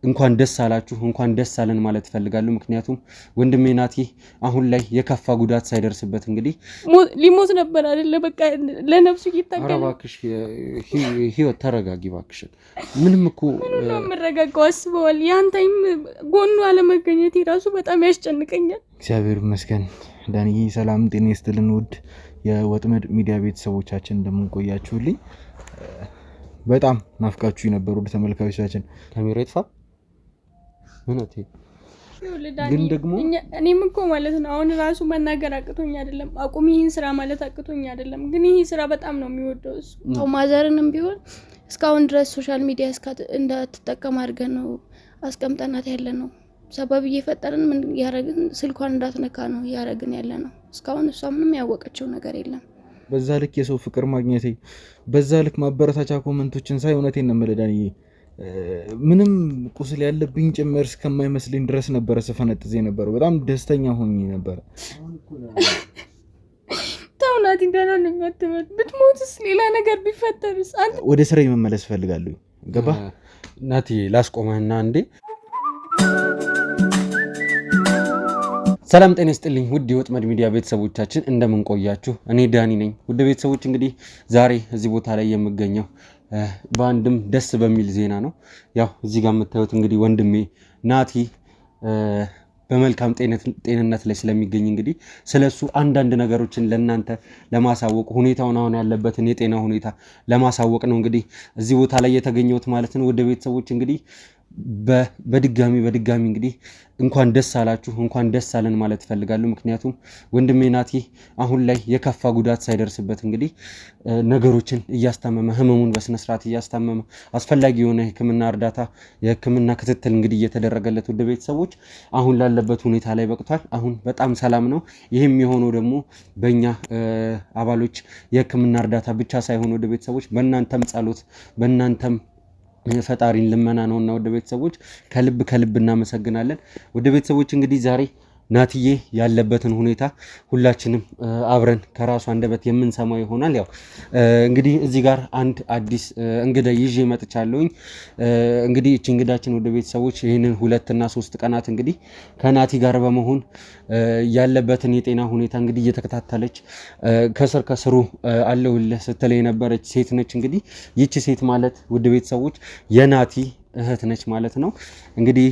እንኳን ደስ አላችሁ እንኳን ደስ አለን ማለት ፈልጋለሁ። ምክንያቱም ወንድሜ ናቲ አሁን ላይ የከፋ ጉዳት ሳይደርስበት እንግዲህ ሊሞት ነበር አይደለ? በቃ ለነፍሱ ይታገል። እባክሽ ህይወት ተረጋጊ እባክሽ። ምንም እኮ ነው የምረጋጋው። አስበዋል። ያንተም ጎኑ አለመገኘት ራሱ በጣም ያስጨንቀኛል። እግዚአብሔር ይመስገን። ዳንዬ ሰላም ጤና ይስጥልን። ውድ የወጥመድ ሚዲያ ቤተሰቦቻችን እንደምንቆያችሁልኝ በጣም ናፍቃችሁ የነበሩ ውድ ተመልካቾቻችን ካሜራ ይጥፋ ግን ደግሞ እኔም እኮ ማለት ነው አሁን ራሱ መናገር አቅቶኝ አይደለም፣ አቁም ይሄን ስራ ማለት አቅቶኝ አይደለም። ግን ይሄ ስራ በጣም ነው የሚወደው እሱ። ማዘርንም ቢሆን እስካሁን ድረስ ሶሻል ሚዲያ እንዳትጠቀም አድርገን ነው አስቀምጠናት ያለ ነው። ሰበብ እየፈጠርን ምን ያረግን ስልኳን እንዳትነካ ነው ያረግን ያለ ነው። እስካሁን እሷ ምንም ያወቀችው ነገር የለም። በዛ ልክ የሰው ፍቅር ማግኘቴ፣ በዛ ልክ ማበረታቻ ኮሜንቶችን ሳይ እውነቴን ነው የምልህ ዳንዬ ምንም ቁስል ያለብኝ ጭምር እስከማይመስልኝ ድረስ ነበረ ስፈነጥዝ የነበረው። በጣም ደስተኛ ሆኜ ነበር። ታውናት እንደናን የሚያተመት ብትሞትስ ሌላ ነገር ቢፈጠርስ? አንተ ወደ ስራ መመለስ ፈልጋለሁ። ገባ ናቲ ላስቆመህና እንዴ። ሰላም ጤና ይስጥልኝ ውድ የወጥመድ ሚዲያ ቤተሰቦቻችን እንደምን ቆያችሁ? እኔ ዳኒ ነኝ። ውድ ቤተሰቦች እንግዲህ ዛሬ እዚህ ቦታ ላይ የምገኘው በአንድም ደስ በሚል ዜና ነው። ያው እዚህ ጋር የምታዩት እንግዲህ ወንድሜ ናቲ በመልካም ጤንነት ላይ ስለሚገኝ እንግዲህ ስለሱ አንዳንድ ነገሮችን ለእናንተ ለማሳወቅ ሁኔታውን አሁን ያለበትን የጤና ሁኔታ ለማሳወቅ ነው እንግዲህ እዚህ ቦታ ላይ የተገኘሁት ማለት ነው። ወደ ቤተሰቦች እንግዲህ በድጋሚ እንግዲህ እንኳን ደስ አላችሁ እንኳን ደስ አለን ማለት ፈልጋለሁ። ምክንያቱም ወንድሜ ናቲ አሁን ላይ የከፋ ጉዳት ሳይደርስበት እንግዲህ ነገሮችን እያስታመመ ህመሙን በስነ ስርዓት እያስታመመ አስፈላጊ የሆነ የሕክምና እርዳታ የሕክምና ክትትል እንግዲህ እየተደረገለት ወደ ቤተሰቦች አሁን ላለበት ሁኔታ ላይ በቅቷል። አሁን በጣም ሰላም ነው። ይህም የሆነው ደግሞ በእኛ አባሎች የሕክምና እርዳታ ብቻ ሳይሆን ወደ ቤተሰቦች በእናንተም ጸሎት በእናንተም ፈጣሪን ልመና ነውና ወደ ቤተሰቦች ከልብ እናመሰግናለን። ወደ ቤተሰቦች እንግዲህ ዛሬ ናቲዬ ያለበትን ሁኔታ ሁላችንም አብረን ከራሱ አንደበት የምንሰማው ይሆናል። ያው እንግዲህ እዚህ ጋር አንድ አዲስ እንግዳ ይዤ መጥቻለሁኝ። እንግዲህ እቺ እንግዳችን ወደ ቤተሰቦች ይህንን 2 እና 3 ቀናት እንግዲህ ከናቲ ጋር በመሆን ያለበትን የጤና ሁኔታ እንግዲህ እየተከታተለች ከስሩ አለውልህ ስትል የነበረች ሴት ነች። እንግዲህ ይቺ ሴት ማለት ወደ ቤተሰቦች የናቲ እህት ነች ማለት ነው። እንግዲህ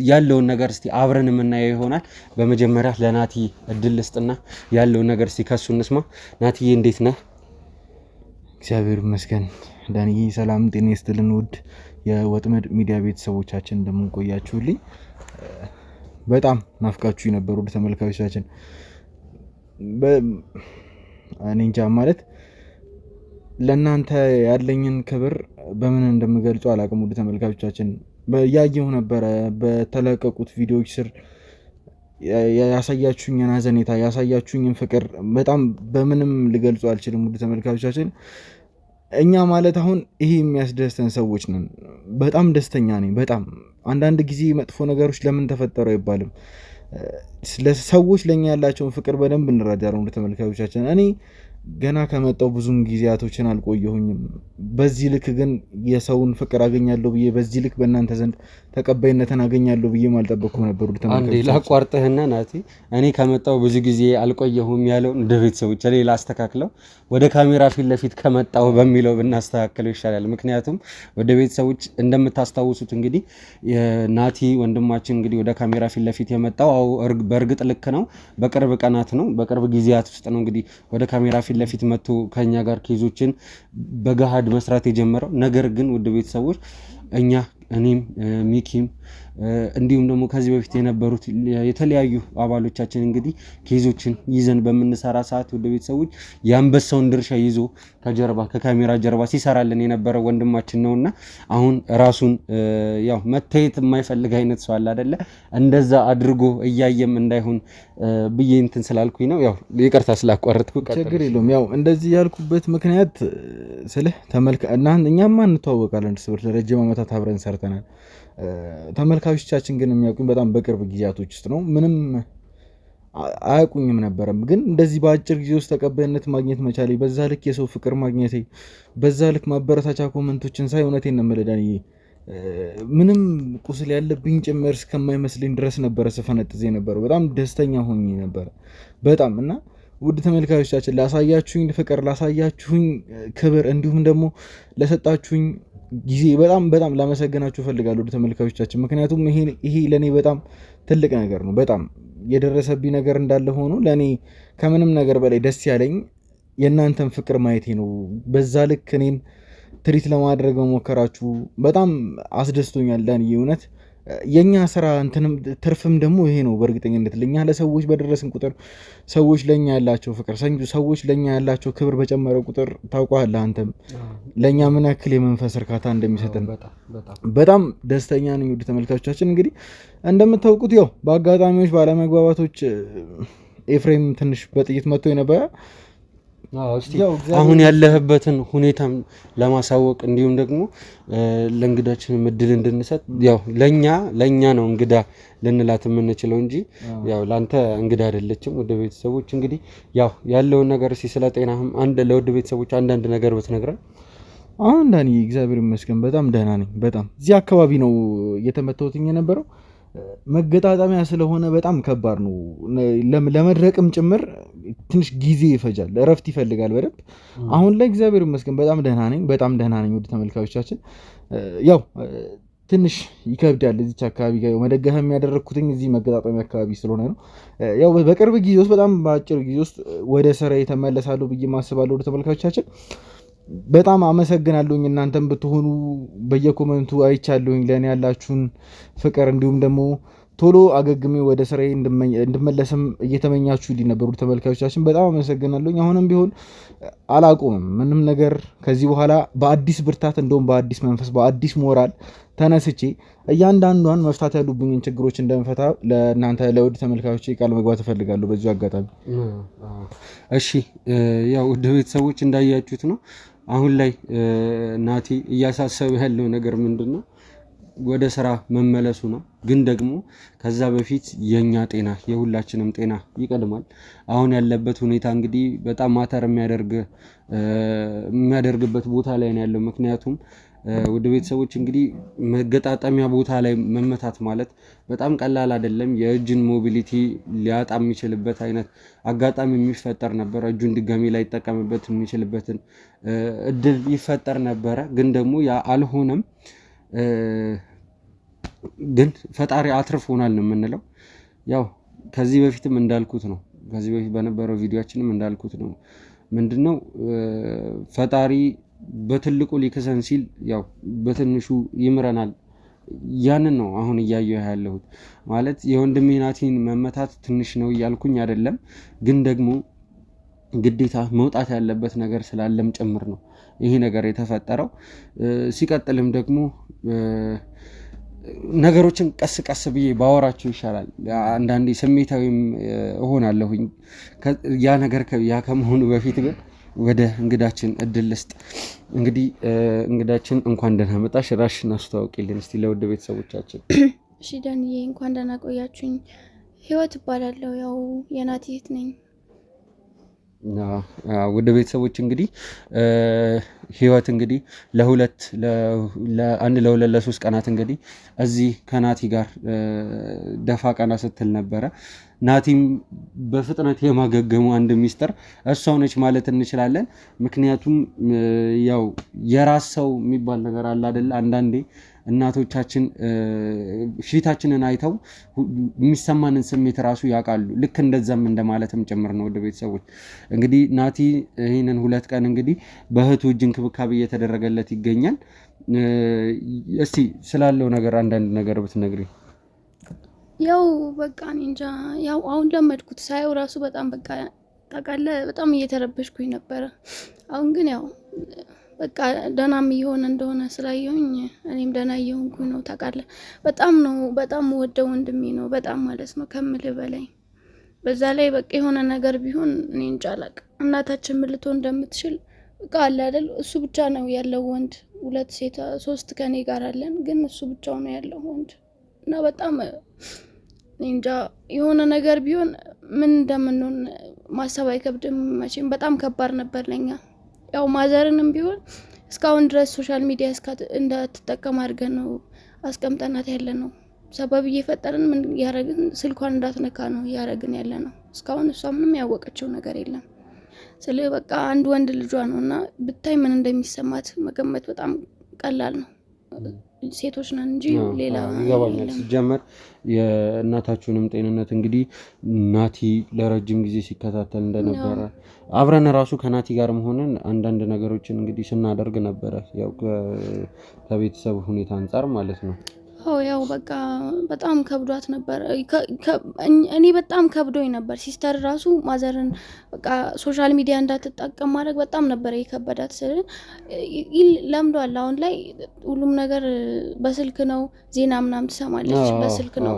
ያለውን ነገር እስቲ አብረን የምናየው ይሆናል። በመጀመሪያ ለናቲ እድል ልስጥና ያለውን ነገር እስቲ ከሱ እንስማ። ናቲዬ እንዴት ነህ? እግዚአብሔር ይመስገን። ዳንዬ ሰላም ጤና ይስጥልን። ውድ የወጥመድ ሚዲያ ቤተሰቦቻችን እንደምንቆያችሁልኝ በጣም ናፍቃችሁ የነበሩ ውድ ተመልካቾቻችን እኔ እንጃ ማለት ለእናንተ ያለኝን ክብር በምን እንደምገልጹ አላውቅም። ውድ ተመልካቾቻችን ያየሁ ነበረ በተለቀቁት ቪዲዮዎች ስር ያሳያችሁኝን ሀዘኔታ ያሳያችሁኝን ፍቅር በጣም በምንም ልገልጹ አልችልም። ውድ ተመልካቾቻችን እኛ ማለት አሁን ይሄ የሚያስደስተን ሰዎች ነን። በጣም ደስተኛ ነኝ። በጣም አንዳንድ ጊዜ መጥፎ ነገሮች ለምን ተፈጠሩ አይባልም። ሰዎች ለኛ ያላቸውን ፍቅር በደንብ እንረዳለን። ውድ ተመልካቾቻችን እኔ ገና ከመጣው ብዙም ጊዜያቶችን አልቆየሁኝም። በዚህ ልክ ግን የሰውን ፍቅር አገኛለሁ ብዬ በዚህ ልክ በእናንተ ዘንድ ተቀባይነትን አገኛለሁ ብዬ አልጠበቅኩም ነበር። አንዴ ላቋርጥህና ናቲ እኔ ከመጣው ብዙ ጊዜ አልቆየሁም ያለው እንደ ቤተሰቦች ሌላ አስተካክለው ወደ ካሜራ ፊት ለፊት ከመጣው በሚለው ብናስተካክለው ይሻላል። ምክንያቱም ወደ ቤተሰቦች እንደምታስታውሱት እንግዲህ ናቲ ወንድማችን እንግዲህ ወደ ካሜራ ፊት ለፊት የመጣው በእርግጥ ልክ ነው፣ በቅርብ ቀናት ነው፣ በቅርብ ጊዜያት ውስጥ ነው እንግዲህ ወደ ካሜራ ፊት ለፊት መጥቶ ከኛ ጋር ኬዞችን በገሃድ መስራት የጀመረው። ነገር ግን ውድ ቤተሰቦች እኔም ሚኪም እንዲሁም ደግሞ ከዚህ በፊት የነበሩት የተለያዩ አባሎቻችን እንግዲህ ኬዞችን ይዘን በምንሰራ ሰዓት ወደ ቤተሰቦች የአንበሳውን ድርሻ ይዞ ከካሜራ ጀርባ ሲሰራልን የነበረው ወንድማችን ነውና አሁን ራሱን ያው መታየት የማይፈልግ አይነት ሰው አለ አይደለ? እንደዛ አድርጎ እያየም እንዳይሆን ብዬ እንትን ስላልኩኝ ነው። ያው ይቅርታ ስላቋረጥኩ። ችግር የለውም። ያው እንደዚህ ያልኩበት ምክንያት እኛማ እንተዋወቃለን እርስ በርስ ለረጅም ዓመታት አብረን ሰርተናል። ተመልካቾቻችን ግን የሚያውቁኝ በጣም በቅርብ ጊዜያቶች ውስጥ ነው። ምንም አያውቁኝም ነበረም። ግን እንደዚህ በአጭር ጊዜ ውስጥ ተቀባይነት ማግኘት መቻሌ፣ በዛ ልክ የሰው ፍቅር ማግኘቴ፣ በዛ ልክ ማበረታቻ ኮሜንቶችን ሳይ እውነቴን ነው የምልህ ዳንዬ ምንም ቁስል ያለብኝ ጭምር እስከማይመስለኝ ድረስ ነበረ ስፈነጥዝ የነበረው። በጣም ደስተኛ ሆኜ ነበረ በጣም። እና ውድ ተመልካቾቻችን ላሳያችሁኝ ፍቅር፣ ላሳያችሁኝ ክብር እንዲሁም ደግሞ ለሰጣችሁኝ ጊዜ በጣም በጣም ላመሰግናችሁ እፈልጋለሁ ውድ ተመልካቾቻችን። ምክንያቱም ይሄ ለእኔ በጣም ትልቅ ነገር ነው። በጣም የደረሰብኝ ነገር እንዳለ ሆኖ ለእኔ ከምንም ነገር በላይ ደስ ያለኝ የእናንተን ፍቅር ማየቴ ነው። በዛ ልክ እኔን ትሪት ለማድረግ መሞከራችሁ በጣም አስደስቶኛል ዳኒ። እውነት የኛ ስራ እንትንም ትርፍም ደግሞ ይሄ ነው። በእርግጠኝነት ለኛ ለሰዎች በደረስን ቁጥር ሰዎች ለኛ ያላቸው ፍቅር፣ ሰዎች ለኛ ያላቸው ክብር በጨመረ ቁጥር ታውቀዋለህ አንተም ለኛ ምን ያክል የመንፈስ እርካታ እንደሚሰጠን በጣም ደስተኛ ነኝ። ውድ ተመልካቾቻችን እንግዲህ እንደምታውቁት ያው በአጋጣሚዎች ባለመግባባቶች ኤፍሬም ትንሽ በጥይት መጥቶ የነበረ አሁን ያለህበትን ሁኔታም ለማሳወቅ እንዲሁም ደግሞ ለእንግዳችን እድል እንድንሰጥ ያው ለኛ ነው እንግዳ ልንላት የምንችለው እንጂ ያው ላንተ እንግዳ አይደለችም። ወደ ቤተሰቦች እንግዲህ ያው ያለውን ነገር ስለ ጤናህም ለወደ ቤተሰቦች አንዳንድ ነገር ብትነግረን። አሁን ዳኒ እግዚአብሔር ይመስገን በጣም ደህና ነኝ። በጣም እዚህ አካባቢ ነው እየተመታሁት የነበረው። መገጣጠሚያ ስለሆነ በጣም ከባድ ነው። ለመድረቅም ጭምር ትንሽ ጊዜ ይፈጃል፣ እረፍት ይፈልጋል በደንብ። አሁን ላይ እግዚአብሔር ይመስገን በጣም ደህና ነኝ፣ በጣም ደህና ነኝ። ውድ ተመልካቾቻችን ያው ትንሽ ይከብዳል እዚች አካባቢ ጋር መደገፍ የሚያደረግኩትኝ እዚህ መገጣጠሚያ አካባቢ ስለሆነ ነው። ያው በቅርብ ጊዜ ውስጥ በጣም በአጭር ጊዜ ውስጥ ወደ ስራ የተመለሳለሁ ብዬ ማስባለሁ። ውድ ተመልካቾቻችን በጣም አመሰግናለሁኝ። እናንተም ብትሆኑ በየኮመንቱ አይቻለሁኝ ለእኔ ያላችሁን ፍቅር እንዲሁም ደግሞ ቶሎ አገግሜ ወደ ስራዬ እንድመለስም እየተመኛችሁ ነበሩ ተመልካቾቻችን፣ በጣም አመሰግናለሁኝ። አሁንም ቢሆን አላቆምም ምንም ነገር። ከዚህ በኋላ በአዲስ ብርታት እንደውም በአዲስ መንፈስ በአዲስ ሞራል ተነስቼ እያንዳንዷን መፍታት ያሉብኝን ችግሮች እንደምፈታ ለእናንተ ለውድ ተመልካቾች ቃል መግባት እፈልጋለሁ በዚሁ አጋጣሚ። እሺ ያው ውድ ቤተሰቦች እንዳያችሁት ነው አሁን ላይ ናቲ እያሳሰበ ያለው ነገር ምንድነው? ወደ ስራ መመለሱ ነው። ግን ደግሞ ከዛ በፊት የኛ ጤና የሁላችንም ጤና ይቀድማል። አሁን ያለበት ሁኔታ እንግዲህ በጣም ማተር የሚያደርግበት ቦታ ላይ ነው ያለው። ምክንያቱም ወደ ቤተሰቦች እንግዲህ መገጣጠሚያ ቦታ ላይ መመታት ማለት በጣም ቀላል አይደለም። የእጅን ሞቢሊቲ ሊያጣ የሚችልበት አይነት አጋጣሚ የሚፈጠር ነበር። እጁን ድጋሚ ላይ ተጠቀምበት የሚችልበትን እድል ይፈጠር ነበረ። ግን ደግሞ ያ አልሆነም። ግን ፈጣሪ አትርፎናል ነው የምንለው። ያው ከዚህ በፊትም እንዳልኩት ነው፣ ከዚህ በፊት በነበረው ቪዲዮአችንም እንዳልኩት ነው። ምንድነው ፈጣሪ በትልቁ ሊከሰን ሲል ያው በትንሹ ይምረናል። ያንን ነው አሁን እያየሁ ያለሁት። ማለት የወንድሜ ናቲን መመታት ትንሽ ነው እያልኩኝ አይደለም፣ ግን ደግሞ ግዴታ መውጣት ያለበት ነገር ስላለም ጭምር ነው ይሄ ነገር የተፈጠረው። ሲቀጥልም ደግሞ ነገሮችን ቀስ ቀስ ብዬ ባወራቸው ይሻላል። አንዳንዴ ስሜታዊም እሆናለሁኝ። ያ ነገር ያ ከመሆኑ በፊት ግን ወደ እንግዳችን እድል ልስጥ። እንግዲህ እንግዳችን እንኳን ደህና መጣሽ። ራስሽን አስተዋውቂልን እስቲ ለውድ ቤተሰቦቻችን። እሺ ዳንዬ እንኳን ደህና ቆያችሁኝ። ህይወት እባላለሁ። ያው የናቲ እህት ነኝ። ወደ ቤተሰቦች እንግዲህ ህይወት እንግዲህ ለሶስት ቀናት እንግዲህ እዚህ ከናቲ ጋር ደፋ ቀና ስትል ነበረ። ናቲም በፍጥነት የማገገሙ አንድ ሚስጥር እሷው ነች ማለት እንችላለን። ምክንያቱም ያው የራስ ሰው የሚባል ነገር አለ አይደል? አንዳንዴ እናቶቻችን ፊታችንን አይተው የሚሰማንን ስሜት ራሱ ያውቃሉ። ልክ እንደዛም እንደማለትም ጭምር ነው። ወደ ቤተሰቦች እንግዲህ ናቲ ይህንን 2 ቀን እንግዲህ በእህቱ እጅ እንክብካቤ እየተደረገለት ይገኛል። እስቲ ስላለው ነገር አንዳንድ ነገር ብትነግሪ። ያው በቃ እኔ እንጃ፣ ያው አሁን ለመድኩት ሳየው ራሱ በጣም በቃ ታውቃለህ በጣም እየተረበሽኩኝ ነበረ። አሁን ግን ያው በቃ ደህናም እየሆነ እንደሆነ ስላየሁኝ እኔም ደህና እየሆንኩኝ ነው። ታውቃለህ በጣም ወደው ወንድሜ ነው በጣም ማለት ነው ከምልህ በላይ። በዛ ላይ በቃ የሆነ ነገር ቢሆን እኔ እንጃ አላውቅም። እናታችን ምን ልትሆን እንደምትችል በቃ አለ አይደል? እሱ ብቻ ነው ያለው ወንድ፣ 2 ሴት 3 ከኔ ጋር አለን፣ ግን እሱ ብቻው ነው ያለው ወንድ እና በጣም እንጃ የሆነ ነገር ቢሆን ምን እንደምንሆን ማሰብ አይከብድም መቼም። በጣም ከባድ ነበር ለኛ። ያው ማዘርንም ቢሆን እስካሁን ድረስ ሶሻል ሚዲያ እንዳትጠቀም አድርገን ነው አስቀምጠናት ያለ ነው። ሰበብ እየፈጠርን ምን ያረግን ስልኳን እንዳትነካ ነው ያረግን ያለ ነው። እስካሁን እሷ ምንም ያወቀችው ነገር የለም። ስለ በቃ አንድ ወንድ ልጇ ነውና ብታይ ምን እንደሚሰማት መገመት በጣም ቀላል ነው። ሴቶች ነን እንጂ ሌላ ይገባኛል። ሲጀመር የእናታችሁንም ጤንነት እንግዲህ ናቲ ለረጅም ጊዜ ሲከታተል እንደነበረ አብረን ራሱ ከናቲ ጋር መሆንን አንዳንድ ነገሮችን እንግዲህ ስናደርግ ነበረ፣ ያው ከቤተሰብ ሁኔታ አንፃር ማለት ነው። ያው በቃ በጣም ከብዷት ነበር። እኔ በጣም ከብዶኝ ነበር። ሲስተር ራሱ ማዘርን በቃ ሶሻል ሚዲያ እንዳትጠቀም ማድረግ በጣም ነበር የከበዳት። ለምዷል። አሁን ላይ ሁሉም ነገር በስልክ ነው። ዜና ምናምን ትሰማለች በስልክ ነው።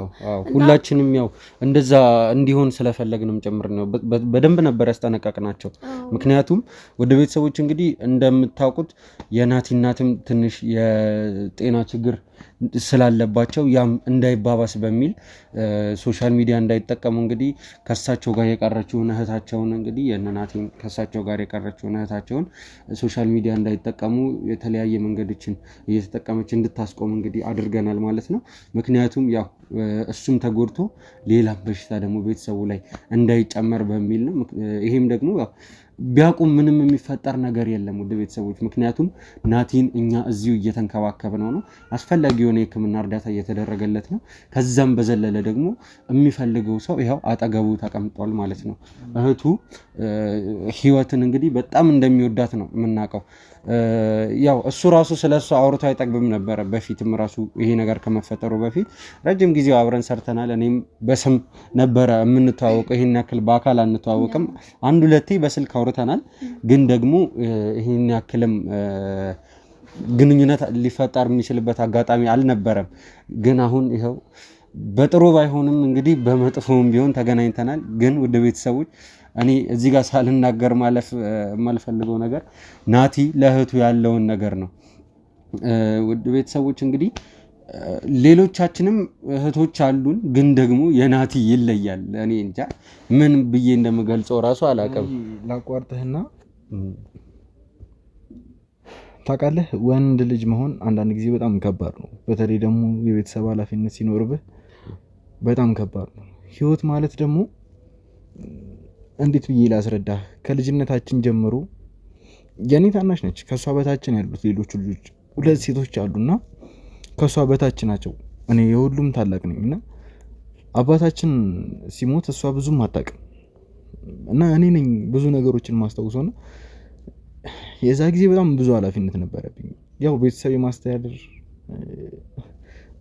ሁላችንም ያው እንደዛ እንዲሆን ስለፈለግንም ጭምር ነው በደንብ ነበር ያስጠነቀቅናቸው። ምክንያቱም ወደ ቤተሰቦች እንግዲህ እንደምታውቁት የናቲ እናትም ትንሽ የጤና ችግር ስላለባቸው ያም እንዳይባባስ በሚል ሶሻል ሚዲያ እንዳይጠቀሙ እንግዲህ ከሳቸው ጋር የቀረችውን እህታቸውን እንግዲህ የናቲም ከሳቸው ጋር የቀረችውን እህታቸውን ሶሻል ሚዲያ እንዳይጠቀሙ የተለያየ መንገዶችን እየተጠቀመች እንድታስቆም እንግዲህ አድርገናል ማለት ነው። ምክንያቱም ያው እሱም ተጎድቶ ሌላ በሽታ ደግሞ ቤተሰቡ ላይ እንዳይጨመር በሚል ነው። ይሄም ደግሞ ያው ቢያቁም ምንም የሚፈጠር ነገር የለም ውድ ቤተሰቦች። ምክንያቱም ናቲን እኛ እዚሁ እየተንከባከብነው ነው። አስፈላጊ የሆነ የሕክምና እርዳታ እየተደረገለት ነው። ከዛም በዘለለ ደግሞ የሚፈልገው ሰው ይኸው አጠገቡ ተቀምጧል ማለት ነው። እህቱ ህይወትን እንግዲህ በጣም እንደሚወዳት ነው የምናውቀው። ያው እሱ ራሱ ስለሱ አውርቶ አይጠግብም ነበር። በፊትም ራሱ ይሄ ነገር ከመፈጠሩ በፊት ረጅም ጊዜ አብረን ሰርተናል። እኔም በስም ነበረ የምንተዋወቀው፣ ይሄን ያክል በአካል አንተዋወቅም። አንድ ሁለቴ በስልክ አውርተናል። ግን ደግሞ ይሄን ያክልም ግንኙነት ሊፈጠር የሚችልበት አጋጣሚ አልነበረም። ግን አሁን ይኸው በጥሩ ባይሆንም እንግዲህ በመጥፎም ቢሆን ተገናኝተናል። ግን ውድ ቤተሰቦች እኔ እዚህ ጋር ሳልናገር ማለፍ የማልፈልገው ነገር ናቲ ለእህቱ ያለውን ነገር ነው። ውድ ቤተሰቦች እንግዲህ ሌሎቻችንም እህቶች አሉን፣ ግን ደግሞ የናቲ ይለያል። እኔ እንጃ ምን ብዬ እንደምገልጸው ራሱ አላውቅም። ላቋርጥህና ታውቃለህ፣ ወንድ ልጅ መሆን አንዳንድ ጊዜ በጣም ከባድ ነው። በተለይ ደግሞ የቤተሰብ ኃላፊነት ሲኖርብህ በጣም ከባድ ነው። ህይወት ማለት ደግሞ እንዴት ብዬ ላስረዳህ? ከልጅነታችን ጀምሮ የኔ ታናሽ ነች። ከሷ በታችን ያሉት ሌሎች ልጆች ሁለት ሴቶች አሉና ከሷ በታች ናቸው። እኔ የሁሉም ታላቅ ነኝና አባታችን ሲሞት እሷ ብዙም አታውቅም እና እኔ ነኝ ብዙ ነገሮችን ማስታውሰውና የዛ ጊዜ በጣም ብዙ ኃላፊነት ነበረብኝ። ያው ቤተሰብ የማስተዳደር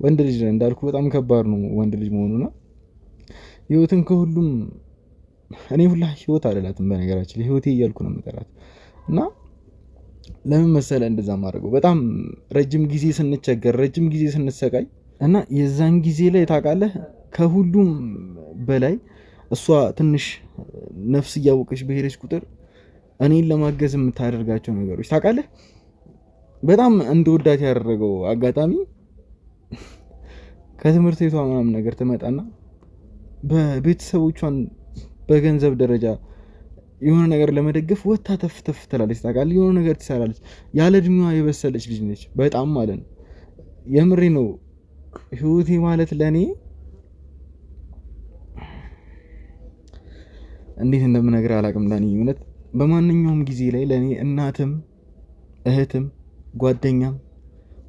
ወንድ ልጅ እንዳልኩ በጣም ከባድ ነው ወንድ ልጅ መሆኑና ህይወትን ከሁሉም እኔ ሁላ ህይወት አይደላትም በነገራችን ላይ ህይወቴ እያልኩ ነው የምጠራት። እና ለምን መሰለ እንደዛ ማድረገው በጣም ረጅም ጊዜ ስንቸገር ረጅም ጊዜ ስንሰቃይ እና የዛን ጊዜ ላይ ታውቃለህ ከሁሉም በላይ እሷ ትንሽ ነፍስ እያወቀች በሄደች ቁጥር እኔን ለማገዝ የምታደርጋቸው ነገሮች ታውቃለህ በጣም እንደወዳት ያደረገው አጋጣሚ ከትምህርት ቤቷ ምናምን ነገር ትመጣና በቤተሰቦቿን በገንዘብ ደረጃ የሆነ ነገር ለመደገፍ ወታ ተፍተፍ ትላለች። ታውቃለህ የሆነ ነገር ትሰራለች። ያለ እድሜዋ የበሰለች ልጅ ነች በጣም ማለት ነው። የምሬ ነው። ህይወቴ ማለት ለኔ እንዴት እንደምነግርህ አላውቅም። ዳኒ እውነት በማንኛውም ጊዜ ላይ ለኔ እናትም እህትም ጓደኛም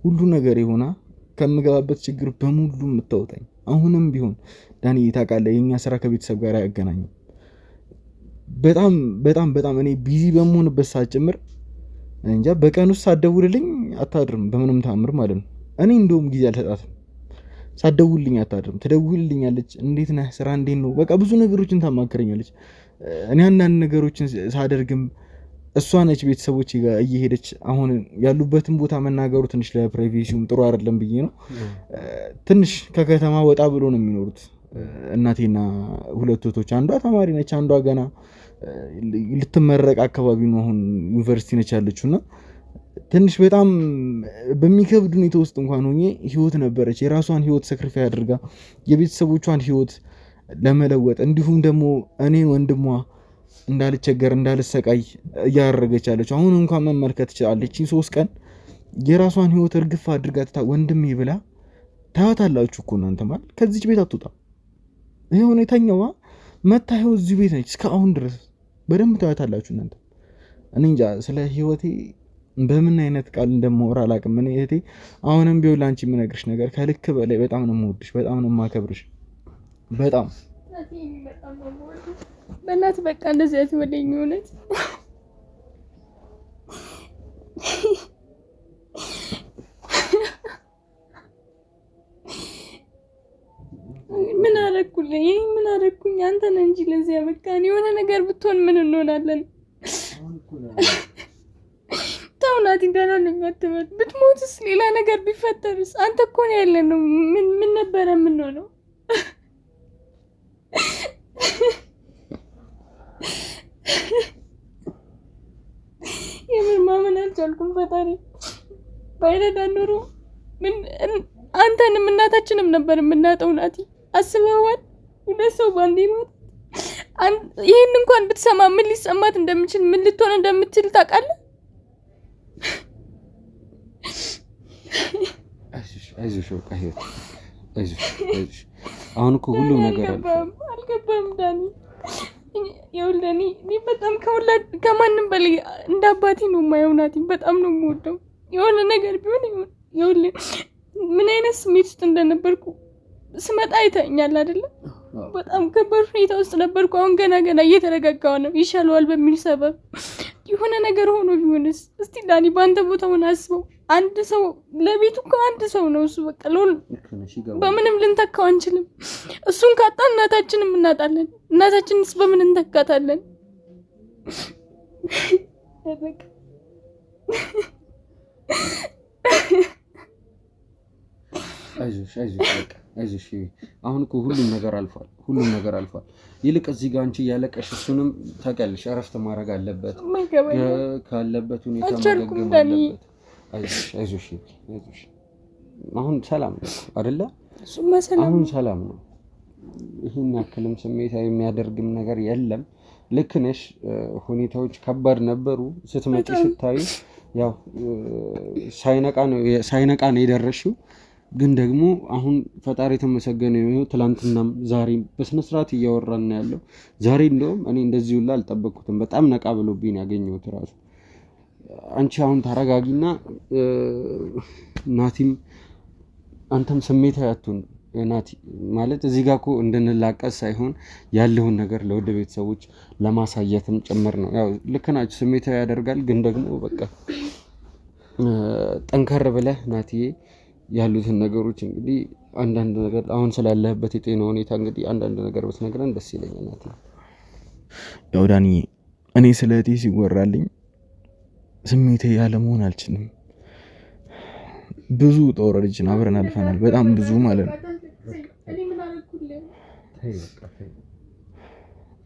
ሁሉ ነገር የሆና ከምገባበት ችግር በሙሉ የምታወጣኝ አሁንም ቢሆን ዳኒ ታውቃለህ የኛ ስራ ከቤተሰብ ጋር አያገናኝም። በጣም በጣም በጣም እኔ ቢዚ በመሆንበት ሰዓት ጭምር እንጃ በቀን ውስጥ ሳትደውልልኝ አታድርም በምንም ታምር ማለት ነው። እኔ እንደውም ጊዜ አልሰጣትም። ሳትደውልልኝ አታድርም። ትደውልልኛለች፣ እንዴት ነህ ስራ እንዴት ነው በቃ ብዙ ነገሮችን ታማክረኛለች። እኔ አንዳንድ ነገሮችን ሳደርግም እሷ ነች ቤተሰቦቼ ጋር እየሄደች አሁን ያሉበትን ቦታ መናገሩ ትንሽ ለፕራይቬሲውም ጥሩ አይደለም ብዬ ነው። ትንሽ ከከተማ ወጣ ብሎ ነው የሚኖሩት እናቴና ሁለት እህቶች። አንዷ ተማሪ ነች፣ አንዷ ገና ልትመረቅ አካባቢ ነው አሁን ዩኒቨርሲቲ ነች ያለችውና ትንሽ በጣም በሚከብድ ሁኔታ ውስጥ እንኳን ሆኜ ህይወት ነበረች የራሷን ህይወት ሰክሪፋይ አድርጋ የቤተሰቦቿን ህይወት ለመለወጥ እንዲሁም ደግሞ እኔን ወንድሟ እንዳልቸገር እንዳልሰቃይ እያደረገች ያለችው። አሁን እንኳን መመልከት ትችላለች። 3 ቀን የራሷን ህይወት እርግፍ አድርጋ ትታ ወንድሜ ብላ ታያታላችሁ እኮ እናንተ ማለት ከዚች ቤት አትወጣም። ይሄ ሁኔታኛዋ መታየው እዚህ ቤት ነች እስካሁን ድረስ በደንብ ታያታላችሁ እናንተ። እኔ እንጃ ስለ ህይወቴ በምን አይነት ቃል እንደማወራ አላውቅም። እኔ እህቴ አሁንም ቢሆን ላንቺ የምነግርሽ ነገር ከልክ በላይ በጣም ነው የምወድሽ፣ በጣም ነው የማከብርሽ። በጣም በእናት በቃ እንደዚህ አትበለኝ እውነት ምን አደረኩልኝ? ምን አደረኩኝ? አንተ ነህ እንጂ ለዚህ ያበቃን። የሆነ ነገር ብትሆን ምን እንሆናለን? ተው ናቲ፣ ደህና ነኝ አትበል። ብትሞትስ ሌላ ነገር ቢፈጠርስ? አንተ እኮ ነው ያለነው። ምን ነበረ የምንሆነው? የምር ማመን አልቻልኩም። ፈጣሪ ባይረዳ ኖሮ ምን አንተንም እናታችንም ነበር የምናጠው። ናቲ አስበዋል? 2 ሰው ባንዴ ሞት። ይሄን እንኳን ብትሰማ ምን ሊሰማት እንደምችል ምን ልትሆን እንደምትችል ታውቃለህ? አይዞሽ በቃ ህይወት አይዞሽ። አሁን እኮ ሁሉም ነገር አልገባም ዳኒ። ይኸውልህ እኔ በጣም ከማንም በላይ እንደ አባቴ ነው የማየው ናቲን። በጣም ነው የምወደው። የሆነ ነገር ቢሆን ይኸውልህ ምን አይነት ስሜት ውስጥ እንደነበርኩ ስመጣ አይተኛል አይደለ? በጣም ከባድ ሁኔታ ውስጥ ነበርኩ። አሁን ገና እየተረጋጋሁ ነው ይሻለዋል በሚል ሰበብ የሆነ ነገር ሆኖ ቢሆንስ? እስቲ ዳኒ በአንተ ቦታ ሆነ አስበው። አንድ ሰው ለቤቱ እኮ አንድ ሰው ነው እሱ። በቃ በምንም ልንተካው አንችልም። እሱን ካጣ እናታችንም እናጣለን። እናታችንስ በምን እንተካታለን? አይዞሽ። አሁን እኮ ሁሉም ነገር አልፏል። ይልቅ እዚህ ጋር አንቺ ያለቀሽ እሱንም ታውቂያለሽ፣ እረፍት ማድረግ አለበት፣ ካለበት ሁኔታ ማገገም አለበት። አይዞሽ። አሁን ሰላም ነው አይደለ? አሁን ሰላም ነው። ይሄን ያክልም ስሜታዊ የሚያደርግም ነገር የለም። ልክ ነሽ። ሁኔታዎች ከባድ ነበሩ። ስትመጪ ስታዩ ያው ሳይነቃ ነው የደረሽው። ግን ደግሞ አሁን ፈጣሪ የተመሰገነ ይሁን። ትላንትናም ዛሬም በስነ ስርዓት እያወራን ነው ያለው። ዛሬ እንደውም እኔ እንደዚህ ሁላ አልጠበቅኩትም። በጣም ነቃ ብሎብኝ ያገኘሁት ራሱ። አንቺ አሁን ታረጋጊና ናቲም አንተም ስሜታዊ አትሁን። ናቲ ማለት እዚህ ጋር እኮ እንድንላቀስ ሳይሆን ያለውን ነገር ለወደ ቤተሰቦች ለማሳየትም ጭምር ነው። ያው ልክ ናችሁ፣ ስሜታዊ ያደርጋል። ግን ደግሞ በቃ ጠንከር ብለህ ናቲዬ ያሉትን ነገሮች እንግዲህ አንዳንድ ነገር አሁን ስላለህበት የጤና ሁኔታ እንግዲህ አንዳንድ ነገር ብትነግረን ደስ ይለኛል። ናቲ ያው ዳኒ፣ እኔ ስለ እህቴ ሲወራልኝ ስሜቴ ያለ መሆን አልችልም። ብዙ ጦርነቶችን አብረን አልፈናል፣ በጣም ብዙ ማለት ነው።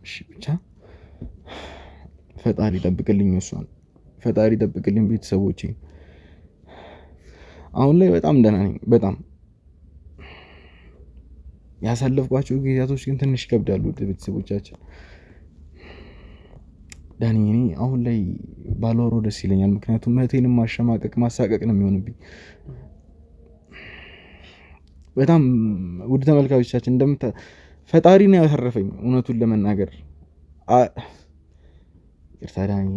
እሺ ብቻ ፈጣሪ ይጠብቅልኝ፣ እሷን ፈጣሪ ይጠብቅልኝ፣ ቤተሰቦቼ። አሁን ላይ በጣም ደህና ነኝ። በጣም ያሳለፍኳቸው ጊዜያቶች ግን ትንሽ ይከብዳሉ። ቤተሰቦቻችን ዳኒ፣ እኔ አሁን ላይ ባልወራው ደስ ይለኛል። ምክንያቱም እህቴንም ማሸማቀቅ ማሳቀቅ ነው የሚሆንብኝ። በጣም ውድ ተመልካቾቻችን ፈጣሪ ነው ያተረፈኝ። እውነቱን ለመናገር ይቅርታ ዳኒ፣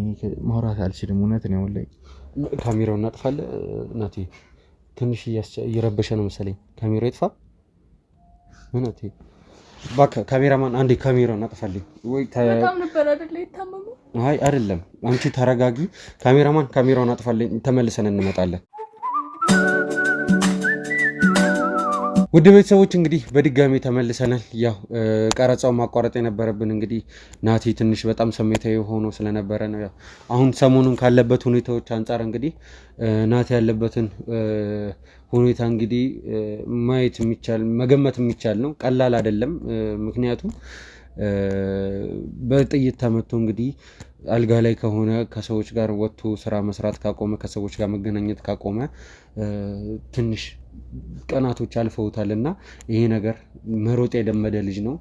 ማውራት አልችልም። እውነት ነው ላይ ካሜራውን እናጥፋለን። ናቲ ትንሽ እየረበሸ ነው መሰለኝ። ካሜራው ይጥፋ። እውነት እባክህ ካሜራማን አንዴ ካሜራውን እናጥፋልኝ። ወይ በጣም ነበር አይደል የታመሙ? አይ አይደለም፣ አንቺ ተረጋጊ። ካሜራማን ካሜራውን አጥፋልኝ፣ ተመልሰን እንመጣለን። ውድ ቤተሰቦች እንግዲህ በድጋሚ ተመልሰናል። ያው ቀረጻው ማቋረጥ የነበረብን እንግዲህ ናቲ ትንሽ በጣም ስሜታዊ ሆኖ ስለነበረ ነው። ያው አሁን ሰሞኑን ካለበት ሁኔታዎች አንጻር እንግዲህ ናቲ ያለበትን ሁኔታ እንግዲህ ማየት የሚቻል መገመት የሚቻል ነው። ቀላል አይደለም። ምክንያቱም በጥይት ተመቶ እንግዲህ አልጋ ላይ ከሆነ ከሰዎች ጋር ወጥቶ ስራ መስራት ካቆመ ከሰዎች ጋር መገናኘት ካቆመ ትንሽ ቀናቶች አልፈውታል እና ይሄ ነገር መሮጥ የለመደ ልጅ ነው።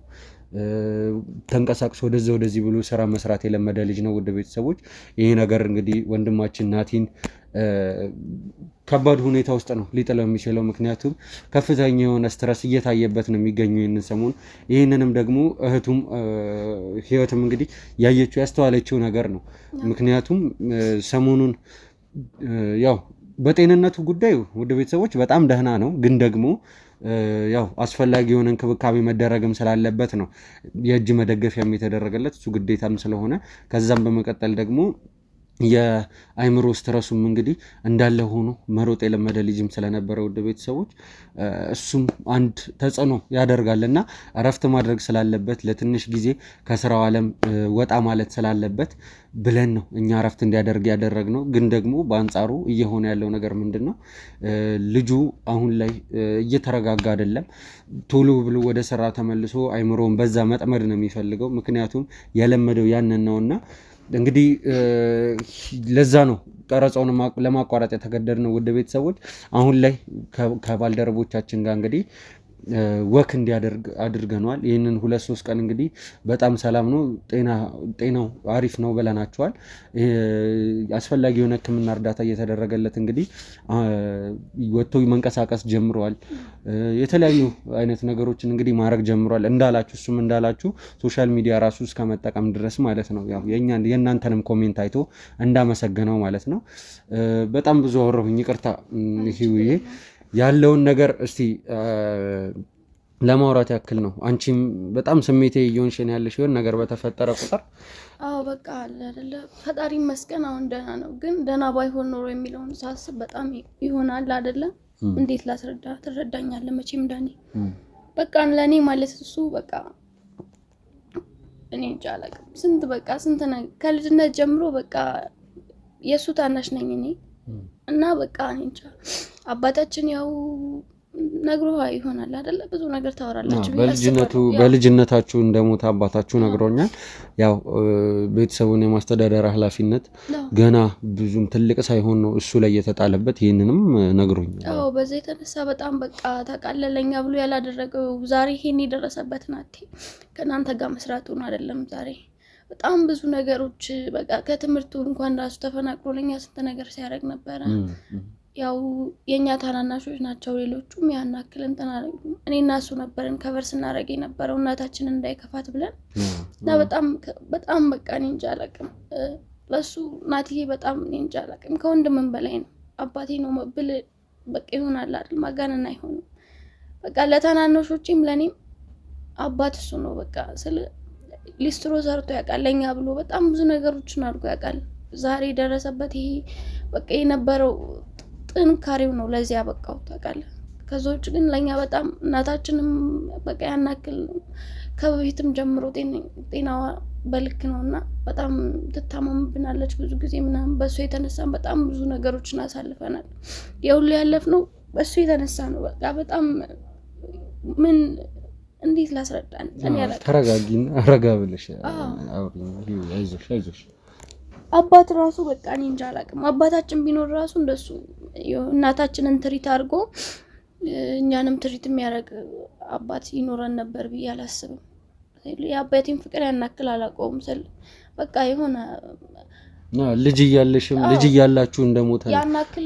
ተንቀሳቅሶ ወደዚህ ብሎ ስራ መስራት የለመደ ልጅ ነው። ውድ ቤተሰቦች ይሄ ነገር እንግዲህ ወንድማችን ናቲን ከባድ ሁኔታ ውስጥ ነው ሊጥለው የሚችለው። ምክንያቱም ከፍተኛ የሆነ ስትረስ እየታየበት ነው የሚገኘው ይህንን ሰሞን። ይህንንም ደግሞ እህቱም ህይወትም እንግዲህ ያየችው ያስተዋለችው ነገር ነው። ምክንያቱም ሰሞኑን ያው በጤንነቱ ጉዳይ ውድ ቤተሰቦች በጣም ደህና ነው፣ ግን ደግሞ ያው አስፈላጊ የሆነ እንክብካቤ መደረግም ስላለበት ነው የእጅ መደገፊያም የተደረገለት እሱ ግዴታም ስለሆነ። ከዛም በመቀጠል ደግሞ የአይምሮ ስትረሱም እንግዲህ እንዳለ ሆኖ መሮጥ የለመደ ልጅም ስለነበረ ውድ ቤተሰቦች እሱም አንድ ተጽዕኖ ያደርጋልና እረፍት ማድረግ ስላለበት ለትንሽ ጊዜ ከስራው ዓለም ወጣ ማለት ስላለበት ብለን ነው እኛ እረፍት እንዲያደርግ ያደረግነው። ግን ደግሞ በአንጻሩ እየሆነ ያለው ነገር ምንድን ነው? ልጁ አሁን ላይ እየተረጋጋ አይደለም። ቶሎ ብሎ ወደ ስራ ተመልሶ አይምሮውን በዛ መጥመድ ነው የሚፈልገው። ምክንያቱም የለመደው ያንን ነውና እንግዲህ ለዛ ነው ቀረጻውን ለማቋረጥ የተገደድነው ውድ ቤተሰቦች። አሁን ላይ ከባልደረቦቻችን ጋር እንግዲህ ወክ እንዲያደርግ አድርገነዋል። ይህንን 2-3 ቀን እንግዲህ በጣም ሰላም ነው፣ ጤናው አሪፍ ነው ብለናቸዋል። አስፈላጊ የሆነ ሕክምና እርዳታ እየተደረገለት እንግዲህ ወጥቶ መንቀሳቀስ ጀምረዋል። የተለያዩ አይነት ነገሮችን እንግዲህ ማድረግ ጀምረዋል። እሱም እንዳላችሁ ሶሻል ሚዲያ ራሱ እስከ መጠቀም ድረስ ማለት ነው። ያው የእናንተንም ኮሜንት አይቶ እንዳመሰገነው ማለት ነው። በጣም ብዙ አወራሁኝ፣ ይቅርታ ይሄ ያለውን ነገር እስቲ ለማውራት ያክል ነው። አንቺም በጣም ስሜቴ እየሆንሽ ነው ያለሽ የሆነ ነገር በተፈጠረ ቁጥር። አዎ በቃ አለ አይደለ፣ ፈጣሪ መስገን አሁን ደህና ነው። ግን ደህና ባይሆን ኖሮ የሚለውን ሳስብ በጣም ይሆናል አይደለ። እንዴት ላስረዳ? ትረዳኛለህ መቼም ዳኒ። በቃ ለኔ ማለት እሱ በቃ እኔ እንጃ አላውቅም። ስንት ነገር ከልጅነት ጀምሮ በቃ የሱ ታናሽ ነኝ እኔ እና በቃ እኔ እንጃ አባታችን ያው ነግሮ ይሆናል አይደለ፣ ብዙ ነገር ታወራላችሁ። በልጅነታችሁ እንደሞተ አባታችሁ ነግሮኛል። ያው ቤተሰቡን የማስተዳደር ኃላፊነት ገና ብዙም ትልቅ ሳይሆን ነው እሱ ላይ የተጣለበት። ይህንንም ነግሮኛል። አዎ በዛ የተነሳ በጣም በቃ ተቃለለኛ ብሎ ያላደረገው ዛሬ ይሄን የደረሰበት ናት። ከናንተ ጋር መስራቱን አይደለም ዛሬ በጣም ብዙ ነገሮች በቃ ከትምህርቱ እንኳን ራሱ ተፈናቅሎ ለኛ ስንት ነገር ሲያደርግ ነበረ። ያው የኛ ታናናሾች ናቸው ሌሎቹም ያን አክል እንትና እኔና እሱ ነበርን ከቨር ስናደርግ የነበረው እናታችንን እንዳይከፋት ብለን እና በጣም በቃ እኔ እንጃ አላውቅም። ለሱ ናትዬ በጣም እኔ እንጃ አላውቅም፣ ከወንድምም በላይ ነው። አባቴ ነው ብል በቃ ይሆናል አይደል፣ ማጋነን አይሆንም። በቃ ለታናናሾችም ለኔም አባት እሱ ነው። በቃ ሊስትሮ ሰርቶ ያውቃል ለኛ ብሎ በጣም ብዙ ነገሮችን አድርጎ ያውቃል። ዛሬ ደረሰበት ይሄ በቃ የነበረው ጥንካሬው ነው ለዚህ ያበቃው ታውቃለህ። ከዛ ውጭ ግን ለኛ በጣም እናታችንም በቃ ያናክል ከበፊትም ጀምሮ ጤናዋ በልክ ነውና በጣም ትታመምብናለች ብዙ ጊዜ ምናምን። በሱ የተነሳ በጣም ብዙ ነገሮችን አሳልፈናል። የሁሉ ያለፍነው በሱ የተነሳ ነው። በቃ በጣም ምን እንዴት ላስረዳን? እኔ ያላቀ ተረጋጊና ረጋ ብለሽ አውሪኝ። አይዞሽ አባት ራሱ በቃ እኔ እንጃ አላውቅም። አባታችን ቢኖር ራሱ እንደሱ እናታችንን ትሪት አድርጎ እኛንም ትሪት የሚያደርግ አባት ይኖረን ነበር ብዬ አላስብም። የአባቴን ፍቅር ያናክል አላውቀውም ስል በቃ የሆነ ልጅ እያላችሁ እንደሞተ ያናክል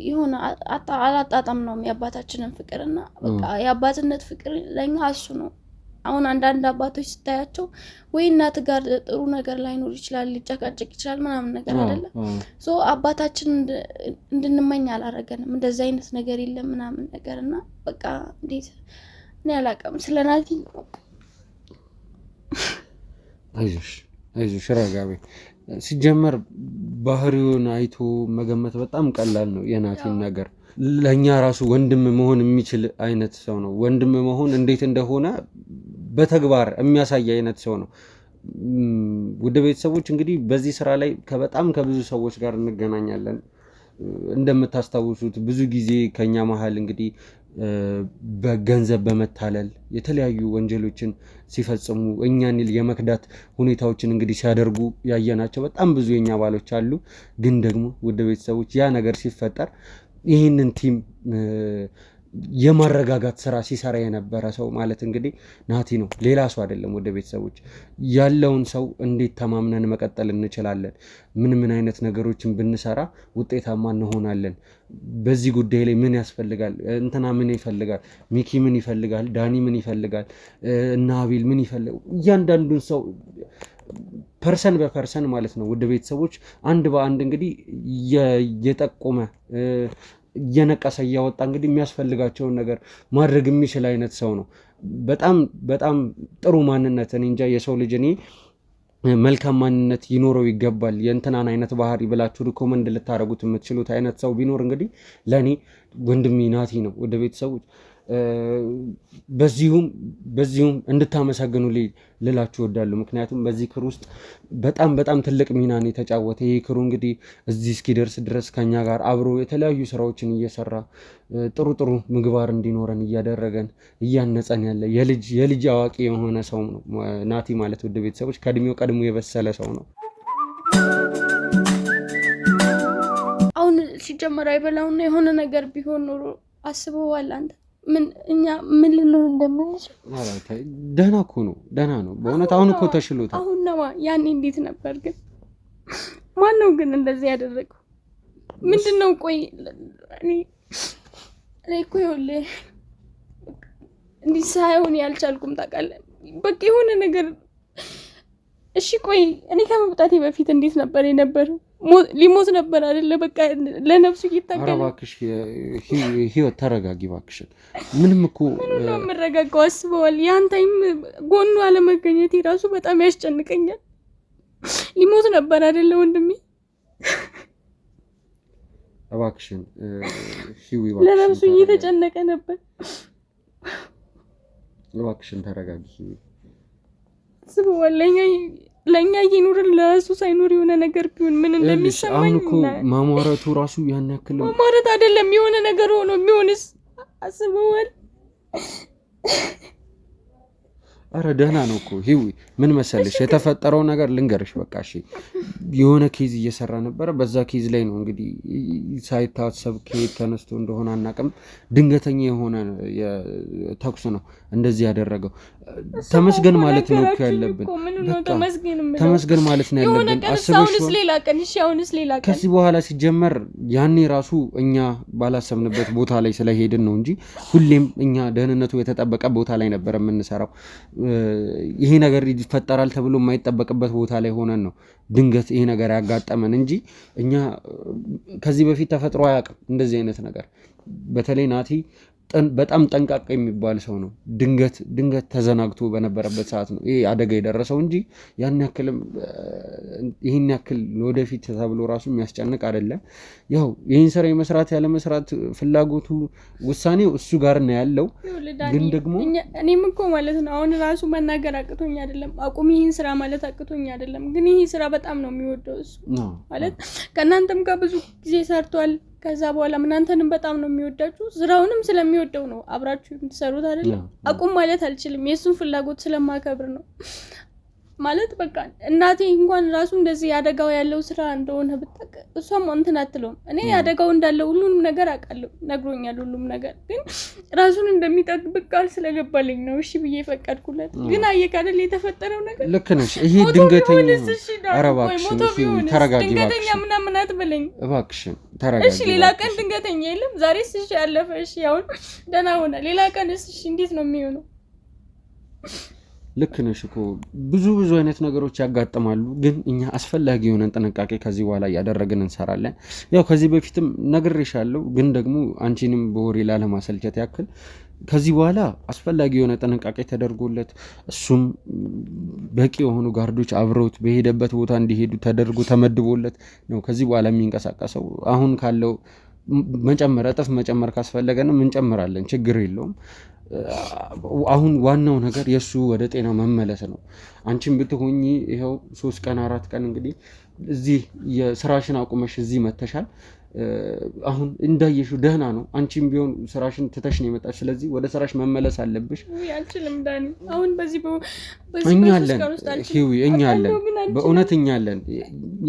የሆነ አላጣጣም ነው የአባታችንን ፍቅርና በቃ የአባትነት ፍቅር ለኛ እሱ ነው። አሁን አንዳንድ አባቶች ስታያቸው ወይ እናት ጋር ጥሩ ነገር ላይኖር ይችላል፣ ሊጨቃጨቅ ይችላል ምናምን ነገር አይደለ። ሶ አባታችን እንድንመኝ አላረገንም። እንደዛ አይነት ነገር የለም ምናምን ነገርና በቃ እንዴት እኔ አላውቅም ስለናቲ። አይዞሽ ረጋ በይ። ሲጀመር ባህሪውን አይቶ መገመት በጣም ቀላል ነው የናቲን ነገር። ለኛ ራሱ ወንድም መሆን የሚችል አይነት ሰው ነው። ወንድም መሆን እንዴት እንደሆነ በተግባር የሚያሳይ አይነት ሰው ነው። ውድ ቤተሰቦች እንግዲህ በዚህ ስራ ላይ በጣም ከብዙ ሰዎች ጋር እንገናኛለን። እንደምታስታውሱት ብዙ ጊዜ ከኛ መሀል እንግዲህ በገንዘብ በመታለል የተለያዩ ወንጀሎችን ሲፈጽሙ እኛን የመክዳት ሁኔታዎችን እንግዲህ ሲያደርጉ ያየናቸው በጣም ብዙ የኛ ባሎች አሉ። ግን ደግሞ ውድ ቤተሰቦች ያ ነገር ሲፈጠር ይህንን ቲም የማረጋጋት ስራ ሲሰራ የነበረ ሰው ማለት እንግዲህ ናቲ ነው፣ ሌላ ሰው አይደለም። ወደ ቤተሰቦች ያለውን ሰው እንዴት ተማምነን መቀጠል እንችላለን፣ ምን አይነት ነገሮችን ብንሰራ ውጤታማ እንሆናለን፣ በዚህ ጉዳይ ላይ ምን ያስፈልጋል፣ እንትና ምን ይፈልጋል፣ ሚኪ ምን ይፈልጋል፣ ዳኒ ምን ይፈልጋል፣ እና አቤል ምን ይፈልጋል፣ እያንዳንዱን ሰው ፐርሰን በፐርሰን ማለት ነው ወደ ቤተሰቦች አንድ በአንድ እንግዲህ የጠቆመ እየነቀሰ እያወጣ እንግዲህ የሚያስፈልጋቸውን ነገር ማድረግ የሚችል አይነት ሰው ነው። በጣም በጣም ጥሩ ማንነት፣ እኔ እንጃ የሰው ልጅ እኔ መልካም ማንነት ይኖረው ይገባል የእንትናን አይነት ባህሪ ብላችሁ ሪኮመንድ ልታደርጉት የምትችሉት አይነት ሰው ቢኖር እንግዲህ ለእኔ ወንድሜ ናቲ ነው። ወደ ቤተሰቦች በዚሁም እንድታመሰግኑ ልላችሁ እወዳለሁ። ምክንያቱም በዚህ ክር ውስጥ በጣም በጣም ትልቅ ሚናን የተጫወተ ይህ ክሩ እንግዲህ እዚህ እስኪደርስ ድረስ ከኛ ጋር አብሮ የተለያዩ ስራዎችን እየሰራ ጥሩ ምግባር እንዲኖረን እያደረገን እያነጸን ያለ የልጅ አዋቂ የሆነ ሰው ነው ናቲ ማለት። ወደ ቤተሰቦች ከእድሜው ቀድሞ የበሰለ ሰው ነው። አሁን ሲጀመር አይበላውና የሆነ ነገር ቢሆን ኖሮ አስበዋል አንተ እኛ ምን ልንሆን እንደምንችል። ደህና እኮ ነው፣ ደህና ነው በእውነት። አሁን እኮ ተሽሎታል። አሁን ነው ያኔ እንዴት ነበር ግን? ማን ነው ግን እንደዚህ ያደረገው? ምንድነው? ቆይ እኔ እኮ ይኸውልህ እንዲህ ሳይሆን ያልቻልኩም ታውቃለህ። በቃ የሆነ ነገር እሺ ቆይ እኔ ከመምጣቴ በፊት እንዴት ነበር የነበረው? ሊሞት ነበር አይደለ? በቃ ለነፍሱ እየታገለ። ኧረ እባክሽ ህይወት ተረጋጊ እባክሽን። ምንም እኮ ምን ነው የምረጋጋው? አስበዋል። ያን ታይም ጎኑ አለመገኘቴ ራሱ በጣም ያስጨንቀኛል። ሊሞት ነበር አይደለ ወንድሜ? እባክሽን ለነፍሱ እየተጨነቀ ነበር። እባክሽን ተረጋጊ። አስበዋል ለኛ እየኖርን ለራሱ ሳይኖር የሆነ ነገር ቢሆን ምን እንደሚሰማኝ። አሁን እኮ ማሟረቱ ራሱ ያን ያክል ማሟረት አይደለም የሆነ ነገር ሆኖ ቢሆንስ? አስበዋል። አረ ደህና ነው እኮ ሂዊ። ምን መሰለሽ የተፈጠረው ነገር ልንገርሽ። በቃ እሺ የሆነ ኬዝ እየሰራ ነበረ። በዛ ኬዝ ላይ ነው እንግዲህ ሳይታሰብ ከየት ተነስቶ እንደሆነ አናውቅም። ድንገተኛ የሆነ ተኩስ ነው እንደዚህ ያደረገው። ተመስገን ማለት ነው እኮ ያለብን። ተመስገን ማለት ነው ያለብን። አስበሽው ሌላ ቀን እሺ፣ አሁንስ ሌላ ቀን። ከዚህ በኋላ ሲጀመር ያኔ ራሱ እኛ ባላሰብንበት ቦታ ላይ ስለሄድን ነው እንጂ ሁሌም እኛ ደህንነቱ የተጠበቀ ቦታ ላይ ነበር የምንሰራው። ይሄ ነገር ይፈጠራል ተብሎ የማይጠበቅበት ቦታ ላይ ሆነን ነው ድንገት ይሄ ነገር ያጋጠመን እንጂ እኛ ከዚህ በፊት ተፈጥሮ አያውቅም እንደዚህ አይነት ነገር። በተለይ ናቲ በጣም ጠንቃቃ የሚባል ሰው ነው። ድንገት ተዘናግቶ በነበረበት ሰዓት ነው ይሄ አደጋ የደረሰው እንጂ ይህን ያክል ለወደፊት ተብሎ ራሱ የሚያስጨንቅ አይደለም። ያው ይህን ስራ የመስራት ያለ መስራት ፍላጎቱ ውሳኔው እሱ ጋር ነው ያለው። ግን ደግሞ እኔም እኮ ማለት ነው አሁን ራሱ መናገር አቅቶኝ አይደለም፣ አቁም ይህን ስራ ማለት አቅቶኝ አይደለም። ግን ይህ ስራ በጣም ነው የሚወደው እሱ ማለት ከእናንተም ጋር ብዙ ጊዜ ሰርቷል። ከዛ በኋላ እናንተንም በጣም ነው የሚወዳችሁ። ስራውንም ስለሚወደው ነው አብራችሁ የምትሰሩት አይደል? አቁም ማለት አልችልም፣ የሱን ፍላጎት ስለማከብር ነው ማለት በቃ እናቴ እንኳን ራሱ እንደዚህ ያደጋው ያለው ስራ እንደሆነ ብታውቅ እሷም እንትን አትለውም። እኔ ያደጋው እንዳለው ሁሉንም ነገር አውቃለሁ፣ ነግሮኛል ሁሉም ነገር። ግን ራሱን እንደሚጠብቅ ቃል ስለገባልኝ ነው እሺ ብዬ ፈቀድኩለት። ግን አየካደል የተፈጠረው ነገር ልክ ነሽ። ይሄ ድንገተኛ ኧረ እባክሽን ተረጋጊ፣ ድንገተኛ ምናምን አትበለኝ እባክሽን ተረጋጊ። እሺ ሌላ ቀን ድንገተኛ የለም። ዛሬስ እሺ ያለፈ እሺ አሁን ደህና ሆነ። ሌላ ቀን እሺ እንዴት ነው የሚሆነው? ልክ ነሽ እኮ ብዙ አይነት ነገሮች ያጋጥማሉ። ግን እኛ አስፈላጊ የሆነን ጥንቃቄ ከዚህ በኋላ እያደረግን እንሰራለን። ያው ከዚህ በፊትም ነግሬሻለሁ፣ ግን ደግሞ አንቺንም በወሬ ላለማሰልቸት ያክል ከዚህ በኋላ አስፈላጊ የሆነ ጥንቃቄ ተደርጎለት እሱም በቂ የሆኑ ጋርዶች አብረውት በሄደበት ቦታ እንዲሄዱ ተደርጎ ተመድቦለት ነው ከዚህ በኋላ የሚንቀሳቀሰው። አሁን ካለው እጥፍ መጨመር ካስፈለገንም እንጨምራለን፣ ችግር የለውም። አሁን ዋናው ነገር የሱ ወደ ጤና መመለስ ነው። አንቺም ብትሆኚ ይኸው 3 ቀን 4 ቀን እንግዲህ እዚህ የስራሽን አቁመሽ እዚህ መተሻል። አሁን እንዳየሽው ደህና ነው። አንቺም ቢሆን ስራሽን ትተሽ ነው የመጣሽ። ስለዚህ ወደ ስራሽ መመለስ አለብሽ። አልችልም ዳኒ፣ አሁን በዚህ እኛ አለን ሂዊ፣ እኛ አለን፣ በእውነት እኛ አለን።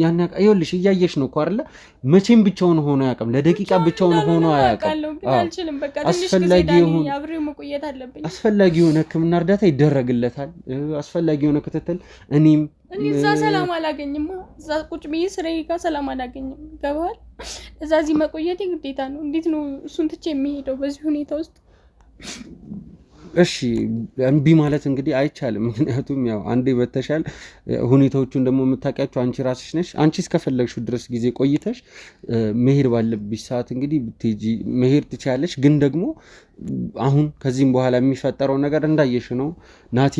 ያን ይኸውልሽ እያየሽ ነው እኮ አይደለ? መቼም ብቻውን ሆኖ አያውቅም። ለደቂቃ ብቻውን ሆኖ አያውቅም። አልችልም፣ በቃ ትንሽ ጊዜ ዳኒ አብሬው መቆየት አለብኝ። አስፈላጊ የሆነ ሕክምና እርዳታ ይደረግለታል። አስፈላጊ የሆነ ክትትል እኔ እዛ ሰላም አላገኝም። እዛ ቁጭ ብዬ ስራዬ ጋር ሰላም አላገኝም። ገባሃል? እዛ እዚህ መቆየቴ ግዴታ ነው። እንዴት ነው እሱን ትቼ የሚሄደው በዚህ ሁኔታ ውስጥ? እሺ እምቢ ማለት እንግዲህ አይቻልም። ምክንያቱም ያው አንዴ በተሻል ሁኔታዎቹን ደግሞ የምታውቂያቸው አንቺ ራስሽ ነሽ። አንቺ እስከፈለግሽው ድረስ ጊዜ ቆይተሽ መሄድ ባለብሽ ሰዓት እንግዲህ ብትሄጂ መሄድ ትችያለሽ። ግን ደግሞ አሁን ከዚህም በኋላ የሚፈጠረው ነገር እንዳየሽ ነው። ናቲ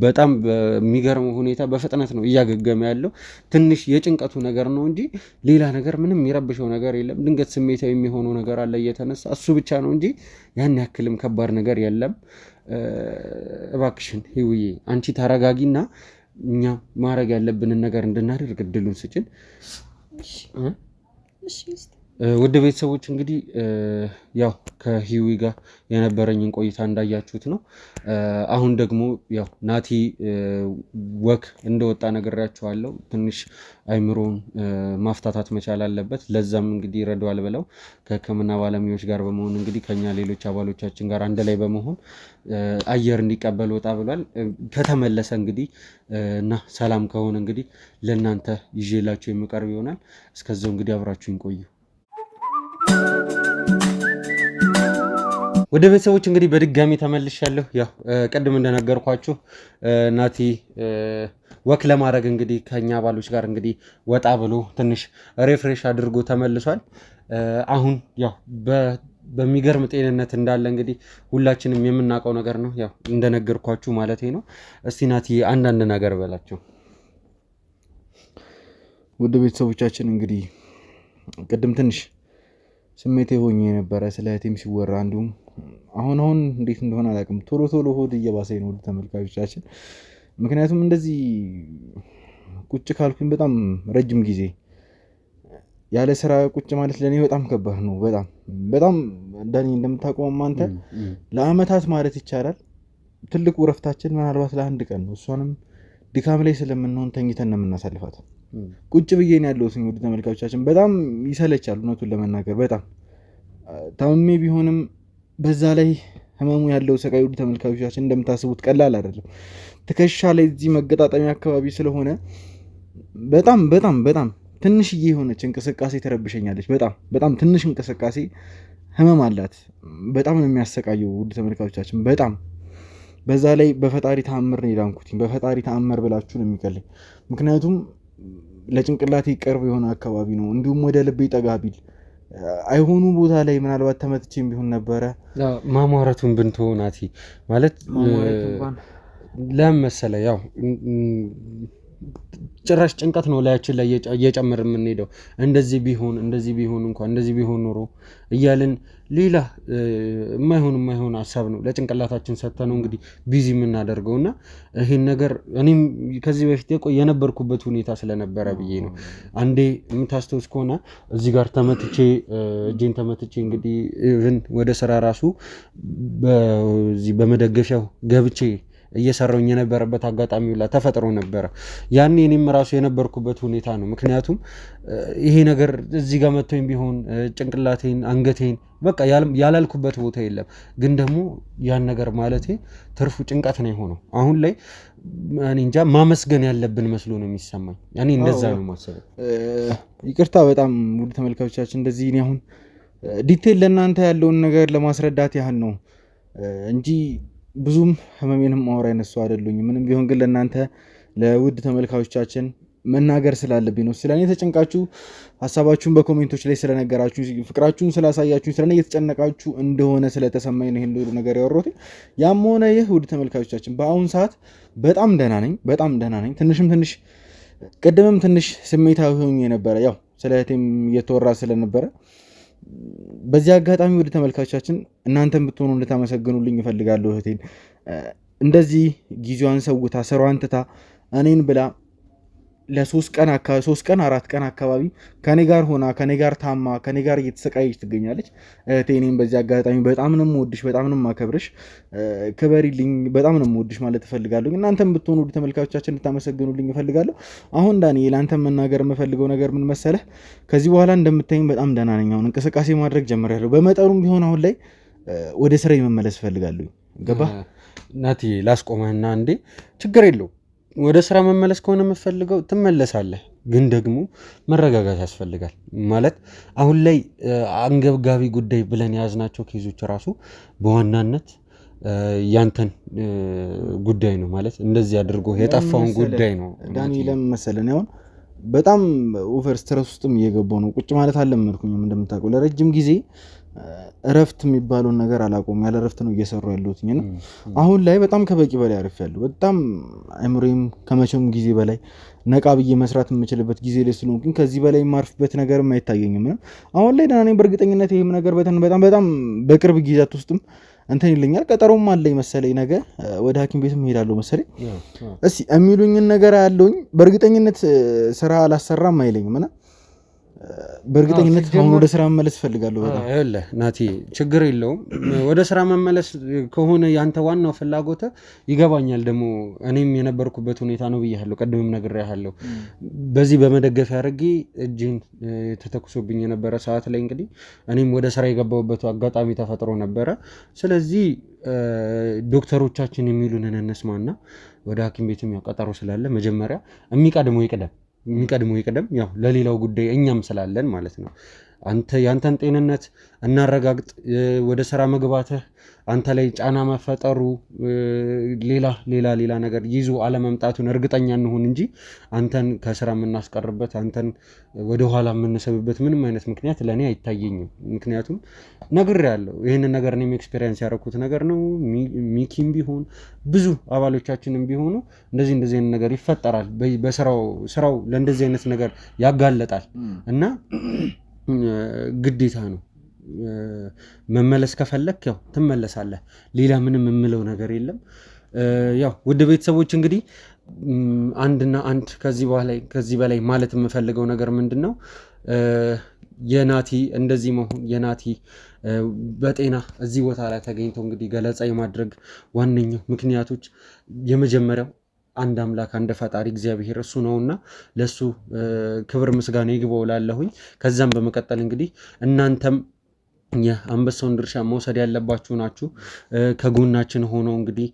በጣም በሚገርመው ሁኔታ በፍጥነት ነው እያገገመ ያለው። ትንሽ የጭንቀቱ ነገር ነው እንጂ ሌላ ነገር ምንም የሚረብሸው ነገር የለም። ድንገት ስሜታዊ የሚሆነው ነገር አለ እየተነሳ እሱ ብቻ ነው እንጂ ያን ያክልም ከባድ ነገር የለም። እባክሽን ሂውዬ አንቺ ተረጋጊና እኛ ማድረግ ያለብንን ነገር እንድናደርግ እድሉን ስጭን። ውድ ቤተሰቦች እንግዲህ ያው ከሂዊ ጋር የነበረኝን ቆይታ እንዳያችሁት ነው። አሁን ደግሞ ያው ናቲ ወክ እንደወጣ ነግሬያችኋለሁ። ትንሽ አይምሮን ማፍታታት መቻል አለበት። ለዛም እንግዲህ ይረዳዋል ብለው ከሕክምና ባለሙያዎች ጋር በመሆን እንግዲህ ከኛ ሌሎች አባሎቻችን ጋር አንድ ላይ በመሆን አየር እንዲቀበል ወጣ ብሏል። ከተመለሰ እንግዲህ እና ሰላም ከሆነ እንግዲህ ለእናንተ ይዤላችሁ የሚቀርብ ይሆናል። እስከዛው እንግዲህ አብራችሁን ቆዩ። ወደ ቤተሰቦች እንግዲህ በድጋሚ ተመልሻለሁ። ያው ቅድም እንደነገርኳችሁ ናቲ ወክ ለማድረግ እንግዲህ ከኛ አባሎች ጋር እንግዲህ ወጣ ብሎ ትንሽ ሪፍሬሽ አድርጎ ተመልሷል። አሁን ያው በሚገርም ጤንነት እንዳለ እንግዲህ ሁላችንም የምናውቀው ነገር ነው። ያው እንደነገርኳችሁ ማለት ነው። እስቲ ናቲ አንዳንድ ነገር በላቸው። ወደ ቤተሰቦቻችን እንግዲህ ቅድም ትንሽ ስሜቴ ሆኜ የነበረ ስለ እህቴም ሲወራ እንዲሁም አሁን እንዴት እንደሆነ አላውቅም። ቶሎ ሆድ እየባሰኝ ነው ወደ ተመልካቾቻችን። ምክንያቱም እንደዚህ ቁጭ ካልኩኝ በጣም ረጅም ጊዜ ያለ ስራ ቁጭ ማለት ለኔ በጣም ከባድ ነው። በጣም ዳኒ እንደምታውቀው አንተ ለአመታት ማለት ይቻላል ትልቁ ረፍታችን ምናልባት ለአንድ ቀን ነው። እሷንም ድካም ላይ ስለምንሆን ተኝተን ነው የምናሳልፋት። ቁጭ ብዬ ነው ያለሁት። ወደ ተመልካቾቻችን በጣም ይሰለቻል እውነቱን ለመናገር። በጣም ታምሜ ቢሆንም በዛ ላይ ህመሙ ያለው ሰቃይ ወደ ተመልካቾቻችን እንደምታስቡት ቀላል አይደለም። ትከሻ ላይ እዚህ መገጣጠሚያ አካባቢ ስለሆነ በጣም ትንሽዬ የሆነች እንቅስቃሴ ተረብሸኛለች። በጣም ትንሽ እንቅስቃሴ ህመም አላት። በጣም ነው የሚያሰቃየው ወደ ተመልካቾቻችን በጣም። በዛ ላይ በፈጣሪ ተአምር ነው የዳንኩት። በፈጣሪ ተአምር ብላችሁ ነው የሚቀለኝ። ምክንያቱም ለጭንቅላቴ ቅርብ የሆነ አካባቢ ነው። እንዲሁም ወደ ልቤ ጠጋ ቢል አይሆኑ ቦታ ላይ ምናልባት ተመትቼም ቢሆን ነበረ። ማሟረቱን ብንተው ናቲ ማለት ለመሰለ ያው ጭራሽ ጭንቀት ነው ላያችን ላይ እየጨመረ የምንሄደው። እንደዚህ ቢሆን እንኳን እንደዚህ ቢሆን ኖሮ እያልን ሌላ የማይሆን ሀሳብ ነው ለጭንቅላታችን ሰጥተነው እንግዲህ ቢዚ የምናደርገው እና ይሄን ነገር እኔም ከዚህ በፊት የነበርኩበት ሁኔታ ስለነበረ ብዬ ነው። አንዴ የምታስተውስ ከሆነ እዚህ ጋር እጄን ተመትቼ እንግዲህ ወደ ስራ ራሱ በዚህ በመደገፊያው ገብቼ እየሰራሁኝ የነበረበት አጋጣሚ ሁላ ተፈጥሮ ነበረ። ያኔ እኔም ራሱ የነበርኩበት ሁኔታ ነው። ምክንያቱም ይሄ ነገር እዚህ ጋር መጥቶኝ ቢሆን ጭንቅላቴን፣ አንገቴን በቃ ያላልኩበት ቦታ የለም። ግን ደግሞ ያን ነገር ማለቴ ትርፉ ጭንቀት ነው የሆነው። አሁን ላይ እኔ እንጃ ማመስገን ያለብን መስሎ ነው የሚሰማኝ። ያኔ እንደዛ ነው ማሰበው። ይቅርታ በጣም ውድ ተመልካቾቻችን፣ እንደዚህ እኔ አሁን ዲቴል ለእናንተ ያለውን ነገር ለማስረዳት ያህል ነው እንጂ ብዙም ህመሜንም ማወራ አይነሱ አይደሉኝ። ምንም ቢሆን ግን ለእናንተ ለውድ ተመልካቾቻችን መናገር ስላለብኝ ነው። ስለኔ ተጨንቃችሁ ሀሳባችሁን በኮሜንቶች ላይ ስለነገራችሁ፣ ፍቅራችሁን ስላሳያችሁ፣ ስለኔ እየተጨነቃችሁ እንደሆነ ስለተሰማኝ ነው ይሄን ሁሉ ነገር ያወራሁት። ያም ሆነ ይህ ውድ ተመልካቾቻችን በአሁን ሰዓት በጣም ደህና ነኝ። ትንሽ ቅድምም ትንሽ ስሜታዊ ሆኜ ነበረ፣ ያው ስለ እህቴም እየተወራ ስለነበረ። በዚህ አጋጣሚ ወደ ተመልካቾቻችን እናንተም ብትሆኑ እንድታመሰግኑልኝ እፈልጋለሁ። እህቴን እንደዚህ ጊዜዋን ሰውታ ስራዋን ትታ እኔን ብላ ለ3 ቀን 4 ቀን አካባቢ ከኔ ጋር ሆና ከኔ ጋር ታማ ከኔ ጋር እየተሰቃየች ትገኛለች። እኔም በዚህ አጋጣሚ በጣም ነው የምወድሽ፣ በጣም ነው የማከብርሽ፣ ክበሪልኝ፣ በጣም ነው የምወድሽ ማለት እፈልጋለሁ። እናንተም ብትሆኑ ተመልካቾቻችን እንድታመሰግኑልኝ እፈልጋለሁ። አሁን ዳኒ ለአንተ መናገር የምፈልገው ነገር ምን መሰለህ? ከዚህ በኋላ እንደምታይኝ በጣም ደህና ነኝ። አሁን እንቅስቃሴ ማድረግ ጀምሬያለሁ። በመጠኑም ቢሆን አሁን ላይ ወደ ስራ መመለስ እፈልጋለሁ። ገባህ ናቲ? ላስቆመህና እንዴ ችግር የለውም ወደ ስራ መመለስ ከሆነ የምፈልገው ትመለሳለህ፣ ግን ደግሞ መረጋጋት ያስፈልጋል። ማለት አሁን ላይ አንገብጋቢ ጉዳይ ብለን የያዝናቸው ኬዞች ራሱ በዋናነት ያንተን ጉዳይ ነው። ማለት እንደዚህ አድርጎ የጠፋውን ጉዳይ ነው። ዳኒ ለምን መሰለህ አሁን በጣም ኦቨር ስትረስ ውስጥም እየገባው ነው። ቁጭ ማለት አልለመድኩኝም። እንደምታውቀው ለረጅም ጊዜ እረፍት የሚባለውን ነገር አላቆም ያለ እረፍት ነው እየሰሩ ያለሁት እና አሁን ላይ በጣም ከበቂ በላይ አርፌያለሁ። በጣም አእምሮዬም ከመቼም ጊዜ በላይ ነቃ ብዬ መስራት የምችልበት ጊዜ ላይ ስለሆንኩ ግን ከዚህ በላይ የማርፍበት ነገርም አይታየኝም። አሁን ላይ ደህና ነኝ በእርግጠኝነት። ይሄም ነገር በጣም በቅርብ ጊዜያት ውስጥም እንትን ይለኛል። ቀጠሮም አለኝ መሰለኝ፣ ነገ ወደ ሐኪም ቤትም እሄዳለሁ መሰለኝ። እስኪ የሚሉኝን ነገር ያለውኝ በእርግጠኝነት ስራ አላሰራም አይለኝም እና በእርግጠኝነት አሁን ወደ ስራ መመለስ እፈልጋለሁ። በጣም አይደለ ናቲ? ችግር የለውም ወደ ስራ መመለስ ከሆነ ያንተ ዋናው ፍላጎት ይገባኛል። ደግሞ እኔም የነበርኩበት ሁኔታ ነው ብያለሁ፣ ቀድምም ነግሬሃለሁ። በዚህ በመደገፍ ያደርጌ እጅን ተተኩሶብኝ የነበረ ሰዓት ላይ እንግዲህ እኔም ወደ ስራ የገባሁበት አጋጣሚ ተፈጥሮ ነበረ። ስለዚህ ዶክተሮቻችን የሚሉንን እንስማና ወደ ሐኪም ቤትም ያው ቀጠሮ ስላለ መጀመሪያ የሚቀድመው ይቅደም፣ ያው ለሌላው ጉዳይ እኛም ስላለን ማለት ነው። ያንተን ጤንነት እናረጋግጥ። ወደ ስራ መግባትህ አንተ ላይ ጫና መፈጠሩ ሌላ ነገር ይዞ አለመምጣቱን እርግጠኛ እንሁን እንጂ አንተን ከስራ የምናስቀርበት አንተን ወደኋላ የምንሰብበት ምንም አይነት ምክንያት ለእኔ አይታየኝም። ምክንያቱም ነግሬያለሁ፣ ይህንን ነገር እኔም ኤክስፔሪንስ ያደረኩት ነገር ነው። ሚኪም ቢሆን ብዙ አባሎቻችንም ቢሆኑ እንደዚህ አይነት ነገር ይፈጠራል። ስራው ለእንደዚህ አይነት ነገር ያጋለጣል እና ግዴታ ነው። መመለስ ከፈለክ ያው ትመለሳለህ። ሌላ ምንም የምለው ነገር የለም። ያው ውድ ቤተሰቦች እንግዲህ አንድ ከዚህ በላይ ማለት የምፈልገው ነገር ምንድን ነው? የናቲ እንደዚህ መሆን የናቲ በጤና እዚህ ቦታ ላይ ተገኝቶ እንግዲህ ገለጻ የማድረግ ዋነኛው ምክንያቶች የመጀመሪያው አንድ አምላክ አንድ ፈጣሪ እግዚአብሔር እሱ ነውና ለሱ ክብር ምስጋና ይግባው ላለሁኝ። ከዛም በመቀጠል እንግዲህ እናንተም የአንበሳውን ድርሻ መውሰድ ያለባችሁ ናችሁ። ከጎናችን ሆነው እንግዲህ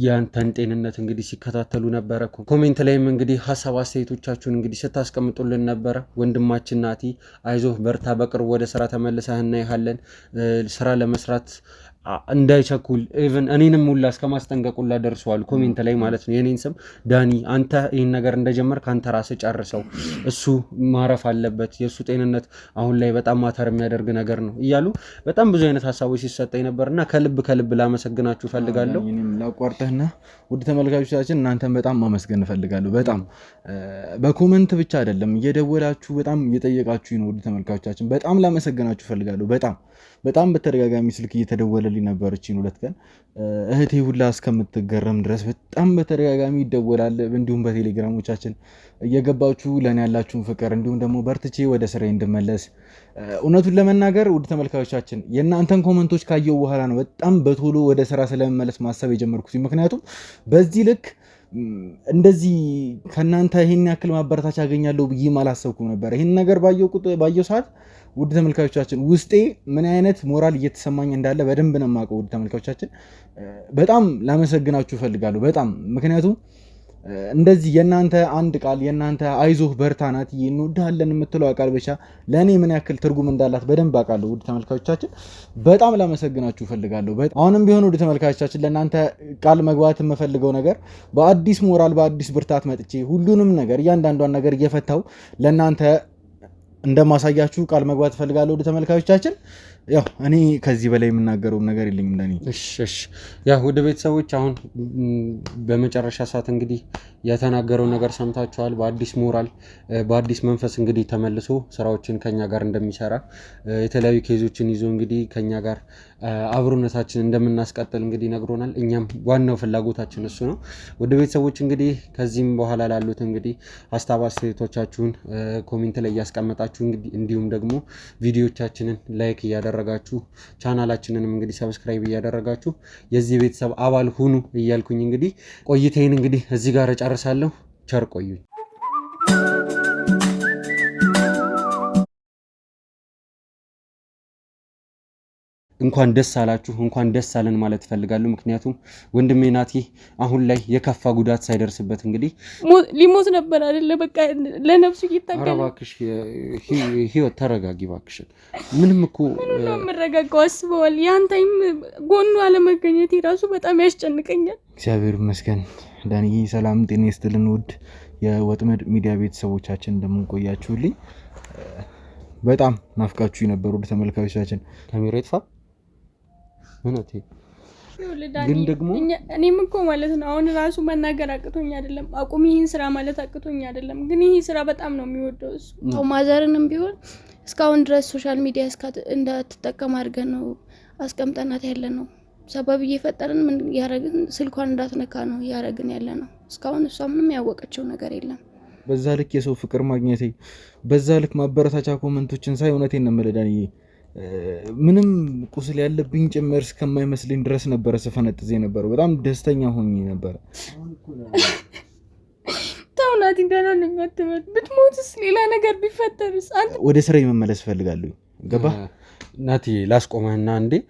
ያንተን ጤንነት እንግዲህ ሲከታተሉ ነበረ። ኮሜንት ላይም እንግዲህ ሀሳብ አስተያየቶቻችሁን እንግዲህ ስታስቀምጡልን ነበረ። ወንድማችን ናቲ አይዞህ በርታ፣ በቅርቡ ወደ ስራ ተመልሰህ እናይሃለን። ስራ ለመስራት እንዳይቸኩል ኢቭን እኔንም ሁላ እስከማስጠንቀቅ ሁላ ደርሰዋል። ኮሜንት ላይ ማለት ነው። የኔን ስም ዳኒ አንተ ይህን ነገር እንደጀመርክ አንተ ራስህ ጨርሰው፣ እሱ ማረፍ አለበት፣ የእሱ ጤንነት አሁን ላይ በጣም ማተር የሚያደርግ ነገር ነው እያሉ በጣም ብዙ አይነት ሀሳቦች ሲሰጠኝ ነበርና ከልብ ላመሰግናችሁ ፈልጋለሁ። ላቋርጠህና ውድ ተመልካቾቻችን እናንተን በጣም ማመስገን እፈልጋለሁ። በጣም በኮሜንት ብቻ አይደለም እየደወላችሁ በጣም እየጠየቃችሁ ነው። ውድ ተመልካቾቻችን በጣም ላመሰግናችሁ ፈልጋለሁ። በጣም በተደጋጋሚ ስልክ እየተደወለልኝ ነበር። እቺን 2 ቀን እህቴ ሁላ እስከምትገረም ድረስ በጣም በተደጋጋሚ ይደወላል። እንዲሁም በቴሌግራሞቻችን እየገባችሁ ለኔ ያላችሁን ፍቅር እንዲሁም ደግሞ በርትቼ ወደ ስራዬ እንድመለስ እውነቱን ለመናገር ውድ ተመልካቾቻችን የእናንተን ኮሜንቶች ካየው በኋላ ነው በጣም በቶሎ ወደ ስራ ስለመመለስ ማሰብ የጀመርኩት። ምክንያቱም በዚህ ልክ እንደዚህ ከናንተ ይሄን ያክል ማበረታቻ አገኛለሁ ብዬ አላሰብኩም ነበር። ይሄን ነገር ባየው ሰዓት ውድ ተመልካቾቻችን ውስጤ ምን አይነት ሞራል እየተሰማኝ እንዳለ በደንብ ነው የማውቀው። ውድ ተመልካቾቻችን በጣም ላመሰግናችሁ እፈልጋለሁ። በጣም ምክንያቱም እንደዚህ የናንተ አንድ ቃል የናንተ አይዞህ በርታ ናት እንወድሃለን የምትለው ቃል ብቻ ለኔ ምን ያክል ትርጉም እንዳላት በደንብ አውቃለሁ። ውድ ተመልካቾቻችን በጣም ላመሰግናችሁ እፈልጋለሁ። አሁንም ቢሆን ውድ ተመልካቾቻችን ለናንተ ቃል መግባት የምፈልገው ነገር በአዲስ ሞራል በአዲስ ብርታት መጥቼ ሁሉንም ነገር እያንዳንዷን ነገር እየፈታው ለናንተ እንደማሳያችሁ ቃል መግባት እፈልጋለሁ። ውድ ተመልካቾቻችን ያው እኔ ከዚህ በላይ የምናገረው ነገር የለኝም ለኔ። እሺ ያው ወደ ቤተሰቦች አሁን በመጨረሻ ሰዓት እንግዲህ የተናገረው ነገር ሰምታችኋል። በአዲስ ሞራል በአዲስ መንፈስ እንግዲህ ተመልሶ ስራዎችን ከኛ ጋር እንደሚሰራ የተለያዩ ኬዞችን ይዞ እንግዲህ ከኛ ጋር አብሮነታችን እንደምናስቀጥል እንግዲህ ነግሮናል። እኛም ዋናው ፍላጎታችን እሱ ነው። ወደ ቤተሰቦች እንግዲህ ከዚህም በኋላ ላሉት እንግዲህ ሀሳብ አስተያየቶቻችሁን ኮሜንት ላይ እያስቀመጣችሁ እንዲሁም ደግሞ ቪዲዮቻችንን ላይክ እያደረጋችሁ ቻናላችንንም እንግዲህ ሰብስክራይብ እያደረጋችሁ የዚህ ቤተሰብ አባል ሁኑ እያልኩኝ እንግዲህ ቆይታዬን እንግዲህ እዚህ ጋር እጨርሳለሁ። ቸር ቆዩኝ። እንኳን ደስ አላችሁ፣ እንኳን ደስ አለን ማለት እፈልጋለሁ። ምክንያቱም ወንድሜ ናቲ አሁን ላይ የከፋ ጉዳት ሳይደርስበት እንግዲህ ሊሞት ነበር አይደለ? በቃ ለነፍሱ እየታገለ። እባክሽ ህይወት ተረጋጊ እባክሽን። ምንም እኮ ነው የምረጋጋው። አስበዋል። ያንተም ጎኑ አለመገኘት ራሱ በጣም ያስጨንቀኛል። እግዚአብሔር ይመስገን። ዳንዬ ሰላም ጤና ይስጥልን። ውድ የወጥመድ ሚዲያ ቤተሰቦቻችን እንደምንቆያችሁልኝ በጣም ናፍቃችሁ የነበሩ ውድ ተመልካቾቻችን ካሜራ ይጥፋ ግን ደግሞ እኔም እኮ ማለት ነው አሁን ራሱ መናገር አቅቶኝ አይደለም፣ አቁም ይህን ስራ ማለት አቅቶኝ አይደለም። ግን ይህ ስራ በጣም ነው የሚወደው እሱ። ማዘርንም ቢሆን እስካሁን ድረስ ሶሻል ሚዲያ እንዳትጠቀም አድርገን ነው አስቀምጠናት ያለ ነው። ሰበብ እየፈጠርን ምን ያረግን ስልኳን እንዳትነካ ነው ያረግን ያለ ነው። እስካሁን እሷ ምንም ያወቀችው ነገር የለም። በዛ ልክ የሰው ፍቅር ማግኘቴ፣ በዛ ልክ ማበረታቻ ኮመንቶችን ሳይ እውነቴን ነው የምልህ ዳንዬ ምንም ቁስል ያለብኝ ጭምር እስከማይመስልኝ ድረስ ነበረ ስፈነጥዝ የነበረው። በጣም ደስተኛ ሆኜ ነበረ። ታውናት እንደናንኛት ብትሞትስ ሌላ ነገር ቢፈጠርስ? ወደ ስራ መመለስ ፈልጋለሁ። ገባ ናቲ ላስቆመህና እንዴ